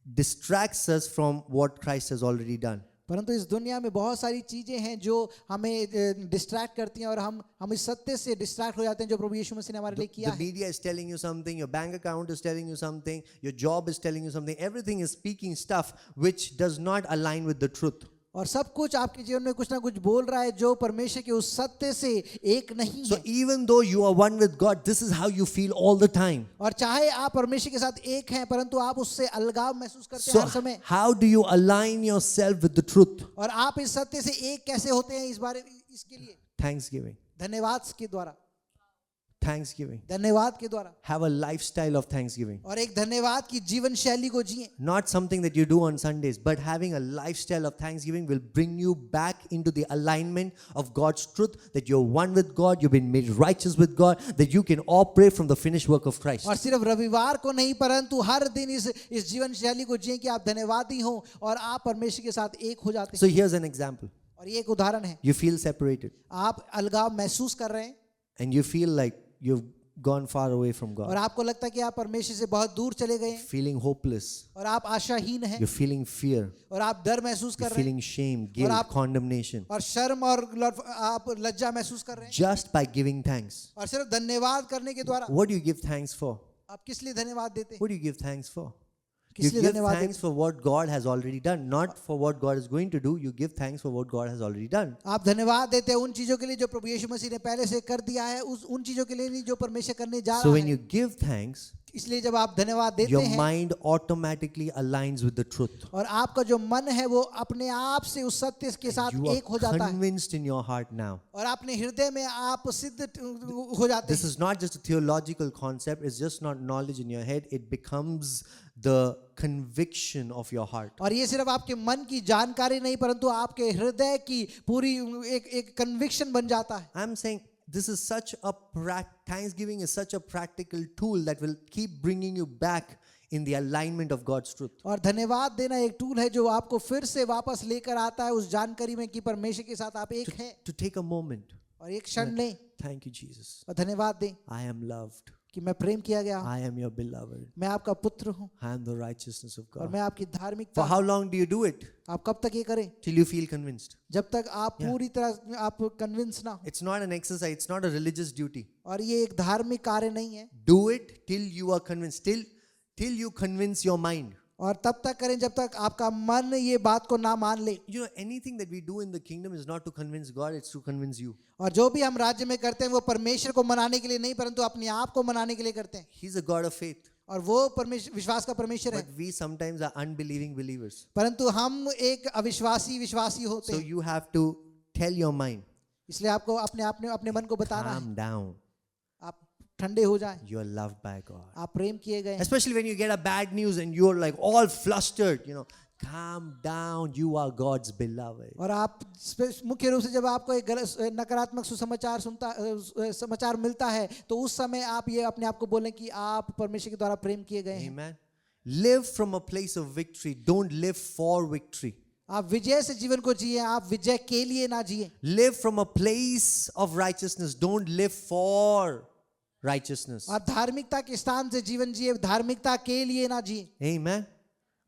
distracts us from what Christ has already done. परंतु इस दुनिया में बहुत सारी चीजें हैं जो हमें डिस्ट्रैक्ट करती हैं और हम इस सत्य से डिस्ट्रैक्ट हो जाते हैं जो प्रभु यीशु मसीह ने हमारे लिए किया The है। media is telling you something, your bank account is telling you something, your job is telling you something. Everything is speaking stuff which does not align with the truth. और सब कुछ आपके जीवन में कुछ ना कुछ बोल रहा है जो परमेश्वर के उस सत्य से एक नहीं So है। even though you are one with God, this is how you feel all the time. और चाहे आप परमेश्वर के साथ एक हैं परंतु आप उससे अलगाव महसूस करते हैं So हर समय। how do you align yourself with the truth? और आप इस सत्य से एक कैसे होते हैं इसके लिए Thanksgiving. धन्यवाद के द्वारा, Thanksgiving. धन्यवाद के द्वारा Have a lifestyle of thanksgiving. और एक धन्यवाद की जीवन शैली को जिए। Not something that you do on Sundays, but having a lifestyle of thanksgiving will bring you back into the alignment of God's truth, that you're one with God, you've been made righteous with God, that you can operate from the finished work of Christ. और सिर्फ रविवार को नहीं परंतु हर दिन इस जीवन शैली को जिए कि आप धन्यवादी हो और आप परमेश्वर के साथ एक हो जाते हैं। So here's an example. और ये एक उदाहरण है, You feel separated आप अलगाव महसूस कर रहे हैं and you feel like you've gone far away from और God, आपको लगता है कि आप परमेश्वर से बहुत दूर चले गए हैं feeling hopeless, और आप आशाहीन हैं you're feeling fear, और आप डर महसूस you're कर रहे हैं feeling shame, guilt, आप- condemnation, और शर्म और आप लज्जा महसूस कर रहे हैं just by giving thanks. और सिर्फ धन्यवाद करने के द्वारा What do you give thanks for? आप किस लिए धन्यवाद देते हैं? What do you give thanks for? You किस लिए give धन्यवाद thanks for what God has already done, not for what God is going to do. You give thanks for what God has already done. आप धन्यवाद देते हैं उन चीजों के लिए जो प्रभु यीशु मसीह ने पहले से कर दिया है, उन चीजों के लिए नहीं जो परमेश्वर करने जा So रहा when है। you give thanks, इसलिए जब आप धन्यवाद देते your हैं mind automatically aligns with the truth. और आपका जो मन है वो अपने आप से उस सत्य के साथ You एक हो are जाता है convinced in your heart now. और अपने हृदय में आप सिद्ध हो जाते This हैं। is not just a theological concept, it's just not knowledge in your head, it becomes the conviction of your heart. और ये सिर्फ आपके मन की जानकारी नहीं परंतु आपके हृदय की पूरी एक कन्विक्शन बन जाता है। I'm saying this is such a thanksgiving is such a practical tool that will keep bringing you back in the alignment of God's truth. और धन्यवाद देना एक टूल है जो आपको फिर से वापस लेकर आता है उस जानकारी में कि परमेश्वर के साथ आप एक हैं To take a moment, और एक क्षण लें thank you Jesus. और धन्यवाद दें I am loved. कि मैं प्रेम किया गया हूं, I am your beloved. मैं आपका पुत्र हूं I am the righteousness of और God. मैं आपकी For धार्मिकता। how long do you do it? आप कब तक ये करें? Till you feel convinced. जब तक आप पूरी तरह आप कन्विंस ना हो। It's not an exercise, it's not a religious duty. और ये एक धार्मिक कार्य नहीं है Do it till you are convinced, till you convince your mind. और तब तक करें जब तक आपका मन ये बात को ना मान ले। You know, anything that we do in the kingdom is not to convince God, it's to convince you. और जो भी हम राज्य में करते हैं वो परमेश्वर को मनाने के लिए नहीं परंतु अपने आप को मनाने के लिए करते हैं He's a God of faith. और वो परमेश्वर विश्वास का परमेश्वर है But we sometimes are unbelieving believers. परंतु हम एक विश्वासी होते So हैं। you have to tell your mind, इसलिए आपको अपने मन को बताना है calm down. आप ठंडे हो जाएं, You are loved by God. आप प्रेम किए गए हैं। Especially when you get a bad news and you're like all flustered, calm down. You are God's beloved. और आप मुख्य रूप से जब आपको एक नकारात्मक समाचार मिलता है तो उस समय आप ये अपने आप को बोलें कि आप परमेश्वर के द्वारा प्रेम किए गए हैं। Amen. Live from a place of victory. Don't live for victory. आप विजय से जीवन को जिए, आप विजय के लिए ना जिए। Live from a place of righteousness. Don't live for righteousness. और धार्मिकता के स्थान से जीवन जिए, धार्मिकता के लिए ना जिए। Amen.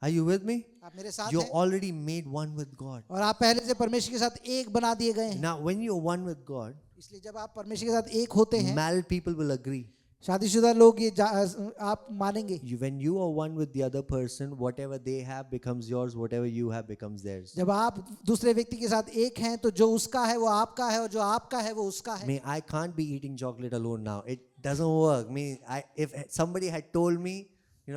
Are you with me? आप मेरे साथ You're हैं already made one with God. और आप पहले से परमेश्वर के साथ एक बना दिए गए हैं। Now, when you're one with God, इसलिए जब आप परमेश्वर के साथ एक होते हैं, married people will agree. शादीशुदा लोग ये आप मानेंगे When you are one with the other person, whatever they have becomes yours, whatever you have becomes theirs. जब आप दूसरे व्यक्ति के साथ एक हैं तो जो उसका है वो आपका है और जो आपका है वो उसका है। I can't be eating chocolate alone now. It doesn't work. If somebody had told me,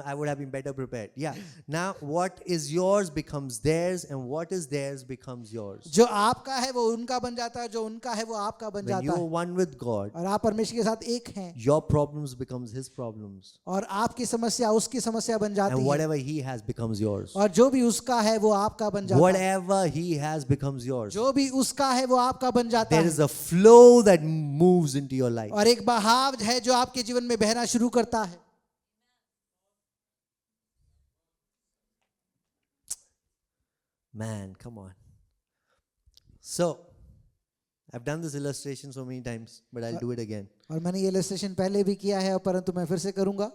I would have been better prepared. Yeah. Now what is yours becomes theirs, and what is theirs becomes yours. जो आपका है वो उनका बन जाता है, जो उनका है वो आपका बन When जाता you are है। one with God, और आप परमेश्वर के साथ एक हैं your problems becomes His problems, और आपकी समस्या उसकी समस्या बन जाती and है whatever He has becomes yours. और जो भी उसका है वो आपका बन जाता है। Whatever He has becomes yours. जो भी उसका है वो आपका बन जाता There है is a flow that moves into your life. और एक बहाव है जो आपके जीवन में बहना शुरू करता है। Man, come on. So, I've done this illustration so many times, but I'll do it again. और मैंने ये इलस्ट्रेशन पहले भी किया है परंतु मैं फिर से करूंगा।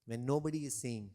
When nobody is seeing,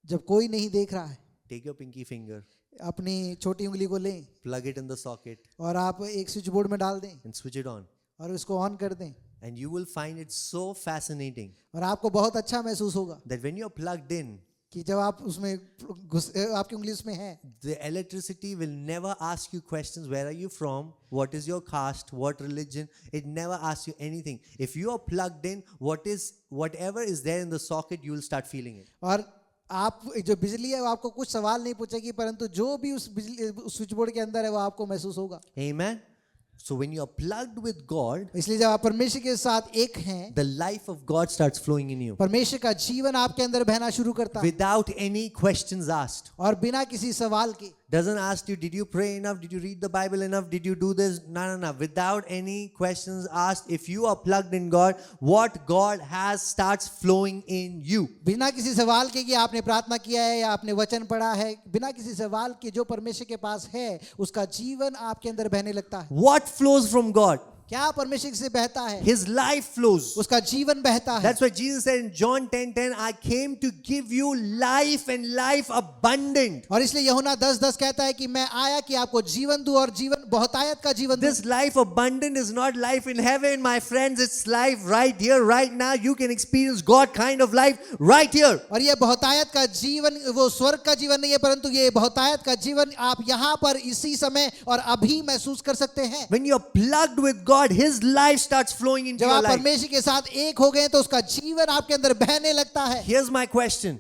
जब कोई नहीं देख रहा है, take your pinky finger, अपनी छोटी उंगली को लें plug it in the socket, और आप एक स्विच बोर्ड में डाल दें and switch it on. और उसको ऑन कर दें And you will find it so fascinating और आपको बहुत अच्छा महसूस होगा that when you're plugged in, कि जब आप उसमें आपकी उंगली उसमें है the electricity will never ask you questions. Where are you from? What is your caste? What religion? It never asks you anything. If you are plugged in, whatever is there in the socket, you will start feeling it. और आप जो बिजली है वो आपको कुछ सवाल नहीं पूछेगी परंतु जो भी उस स्विच बोर्ड के अंदर है वो आपको महसूस होगा। Amen. So when you are plugged with God, इसलिए जब आप परमेश्वर के साथ एक हैं, the life of God starts flowing in you परमेश्वर का जीवन आपके अंदर बहना शुरू करता है without any questions asked. और बिना किसी सवाल के। Doesn't ask you, did you pray enough? Did you read the Bible enough? Did you do this? No. Without any questions asked, if you are plugged in God, what God has starts flowing in you. बिना किसी सवाल के कि आपने प्रार्थना किया है या आपने वचन पढ़ा है, बिना किसी सवाल के जो परमेश्वर के पास है उसका जीवन आपके अंदर बहने लगता है। What flows from God? क्या परमेश्वर से बहता है? His life flows. उसका जीवन बहता है। That's why Jesus said in John 10:10, I came to give you life and life abundant. और इसलिए यूहन्ना 10:10 कहता है कि मैं आया कि आपको जीवन दूं और जीवन बहुतायत का जीवन दूं। This life abundant is not life in heaven, my friends. It's life right here, right now. You can experience God kind of life right here. और ये बहुतायत का जीवन वो स्वर्ग का जीवन नहीं है, परंतु ये बहुतायत का जीवन आप यहाँ पर इसी समय और अभी महसूस कर सकते हैं। When you're plugged with God, His life starts flowing into जब your आप life. परमेश्वर के साथ एक हो गए तो उसका जीवन आपके अंदर बहने लगता है। Here's my question.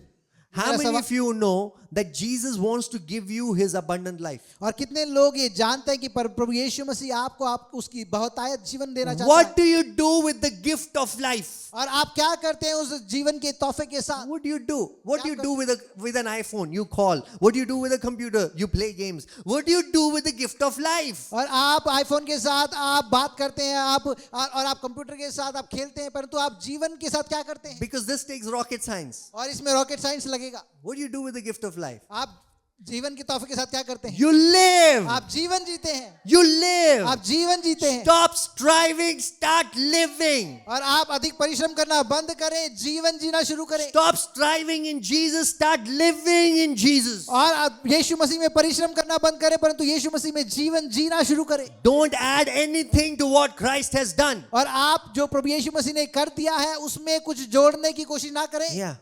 How मेरा many सवाल- of you know that Jesus wants to give you His abundant life? और कितने लोग ये जानते हैं कि प्रभु यीशु मसीह आपको आप उसकी बहुतायत जीवन देना चाहता What है? do you do with the gift of life? और आप क्या करते हैं उस जीवन के तोहफे के साथ? What do you do? What do you क्या do with an iPhone? You call. What do you do with a computer? You play games. What do you do with the gift of life? और आप iPhone के साथ आप बात करते हैं, आप और आप कंप्यूटर के साथ आप खेलते हैं, परंतु आप जीवन के साथ क्या करते हैं? Because this takes rocket science. और इसमें रॉकेट साइंस लगेगा। What do you do with the gift of life? आप जीवन के तोहफे के साथ क्या करते हैं? You live. आप जीवन जीते हैं। You live. आप जीवन जीते हैं। Stop striving, start living. और आप अधिक परिश्रम करना बंद करें, जीवन जीना शुरू करें। Stop striving in Jesus, start living in Jesus. और आप यीशु मसीह में परिश्रम करना बंद करें, परंतु यीशु मसीह में जीवन जीना शुरू करें। Don't add anything to what Christ has done. और आप जो प्रभु यीशु मसीह ने कर दिया है उसमें कुछ जोड़ने की कोशिश ना करें। Yeah.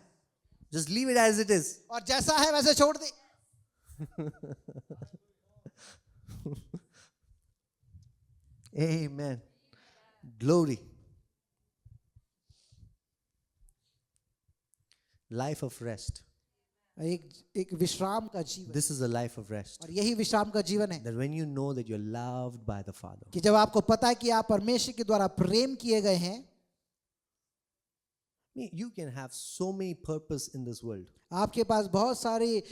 Just leave it as it is. और जैसा है वैसे छोड़ दे। Amen. Glory. Life of rest. एक विश्राम का जीवन। This is a life of rest. और यही विश्राम का जीवन है That when you know that you're loved by the Father. कि जब आपको पता है कि आप परमेश्वर के द्वारा प्रेम किए गए हैं। You can have so many purpose in this world. आपके पास बहुत सारी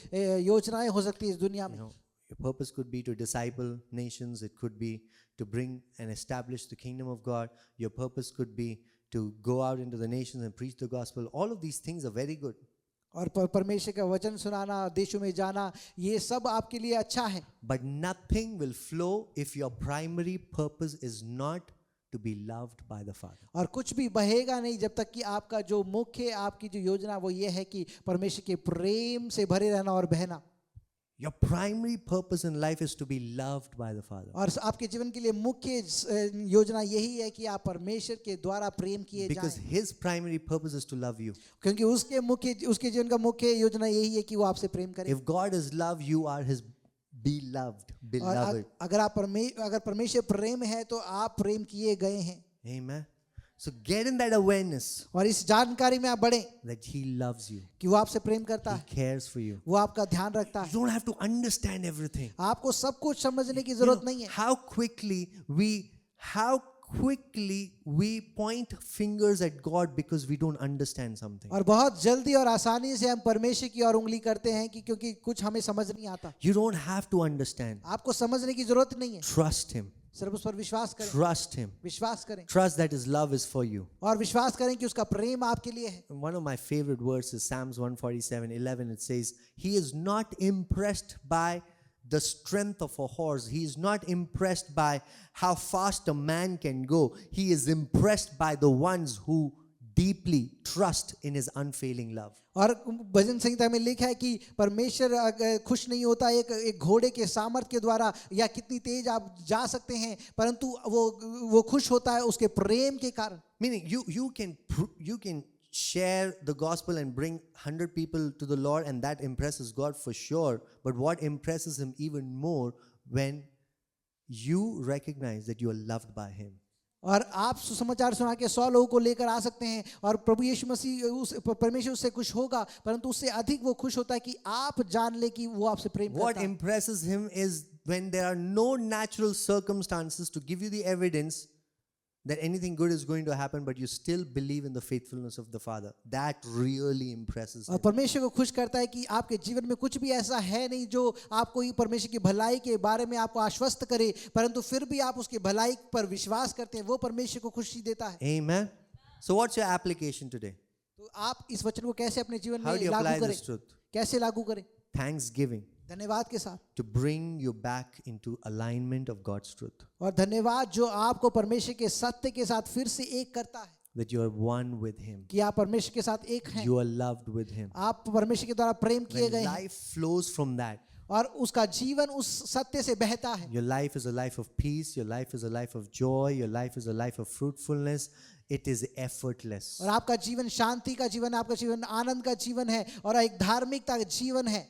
योजनाएं हो सकती है इस दुनिया में। You know, your purpose could be to disciple nations. It could be to bring and establish the kingdom of God. Your purpose could be to go out into the nations and preach the gospel. All of these things are very good. और परमेश्वर का वचन सुनाना, देशों में जाना, ये सब आपके लिए अच्छा है। But nothing will flow if your primary purpose is not to be loved by the Father. और कुछ भी बहेगा नहीं जब तक कि आपका जो मुख्य आपकी जो योजना वो ये है कि परमेश्वर के प्रेम से भरे रहना और बहना। Your primary purpose in life is to be loved by the Father. और आपके जीवन के लिए मुख्य योजना यही है कि आप परमेश्वर के द्वारा प्रेम किए Because जाएं। His primary purpose is to love you. क्योंकि उसके जीवन का मुख्य योजना यही है कि वो आपसे प्रेम करे। If God is love, you are His beloved, और beloved. अगर परमेश्वर प्रेम है तो आप प्रेम किए गए हैं। Amen. So get in that awareness और इस जानकारी में आप बढ़े that He loves you. कि वो आपसे प्रेम करता He है, cares for you. वो आपका ध्यान रखता You है। don't have to understand everything. आपको सब कुछ समझने की You जरूरत know, नहीं है। how quickly we point fingers at God because we don't understand something. और बहुत जल्दी और आसानी से हम परमेश्वर की ओर उंगली करते हैं कि क्योंकि कुछ हमें समझ नहीं आता। You don't have to understand. आपको समझने की जरूरत नहीं है, Trust Him. सिर्फ उस पर विश्वास करें। Trust Him. विश्वास करें Trust that His love is for you. और विश्वास करें कि उसका प्रेम आपके लिए है। One of my favorite verses, Psalms 147:11, it says, He is not impressed by the strength of a horse. He is not impressed by how fast a man can go. He is impressed by the ones who deeply trust in His unfailing love. और भजन संहिता में लिखा है कि परमेश्वर खुश नहीं होता एक घोड़े के सामर्थ के द्वारा या कितनी तेज आप जा सकते हैं, परंतु वो खुश होता है उसके प्रेम के कारण। Meaning you can share the gospel and bring 100 people to the Lord, and that impresses God for sure. But what impresses Him even more when you recognize that you are loved by Him. और आप सुसमाचार सुना के 100 लोगों को लेकर आ सकते हैं और प्रभु यीशु मसीह परमेश्वर उससे खुश होगा, परंतु उससे अधिक वो खुश होता है कि आप जान ले कि वो आपसे प्रेम What करता है। impresses Him is when there are no natural circumstances to give you the evidence that anything good is going to happen, but you still believe in the faithfulness of the Father. That really impresses और Him. परमेश्वर को खुश करता है कि आपके जीवन में कुछ भी ऐसा है नहीं जो आपको ही परमेश्वर की भलाई के बारे में आपको आश्वस्त करे, परंतु फिर भी आप उसकी भलाई पर विश्वास करते हैं, वो परमेश्वर को खुशी देता है। Amen. So what's your application today? तो आप इस वचन को कैसे अपने जीवन How में do you apply लागू करें, this truth? कैसे लागू करें? Thanksgiving. धन्यवाद के साथ, to bring you back into alignment of God's truth. और धन्यवाद जो आपको परमेश्वर के सत्य के साथ फिर से एक करता है, That you are one with Him. कि आप परमेश्वर के साथ एक हैं, You are loved with Him. आप परमेश्वर के द्वारा प्रेम किए When गए हैं, life flows from that, और उसका जीवन उस सत्य से बहता है। your life is a life of peace, your life is a life of joy, your life is a life of fruitfulness. It is effortless. और आपका जीवन शांति का जीवन है, आपका जीवन आनंद का जीवन है, और एक धार्मिकता का जीवन है।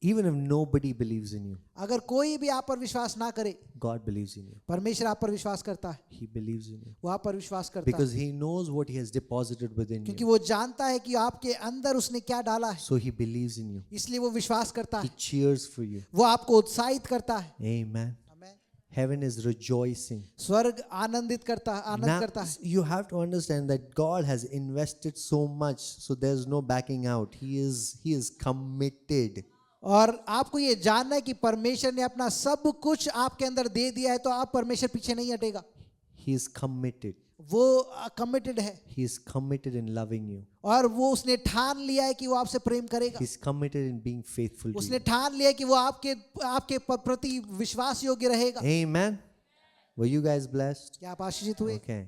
Even if nobody believes in you, अगर कोई भी आप पर विश्वास ना करे, God believes in you. परमेश्वर आप पर विश्वास करता है, He believes in you. वो आप पर विश्वास करता है, Because He knows what He has deposited within क्योंकि you. वो जानता है कि आपके अंदर उसने क्या डाला है, So He believes in you. इसलिए वो विश्वास करता He है, cheers for you. वो आपको उत्साहित करता है। Amen. आमीन। Heaven is rejoicing. स्वर्ग आनंदित करता है, आनंद Now, करता है। you have to understand that God has invested so much, so there's no backing out. He is committed. और आपको ये जानना है कि परमेश्वर ने अपना सब कुछ आपके अंदर दे दिया है, तो आप परमेश्वर पीछे नहीं हटेगा। He is committed. वो कमिटेड है, He is committed in loving you. और वो उसने ठान लिया है कि वो आपसे प्रेम करेगा। He's committed in being faithful to उसने you. ठान लिया है कि वो आपके प्रति विश्वास योग्य रहेगा। Amen. Were you guys blessed? क्या आप आशीषित हुए? Okay.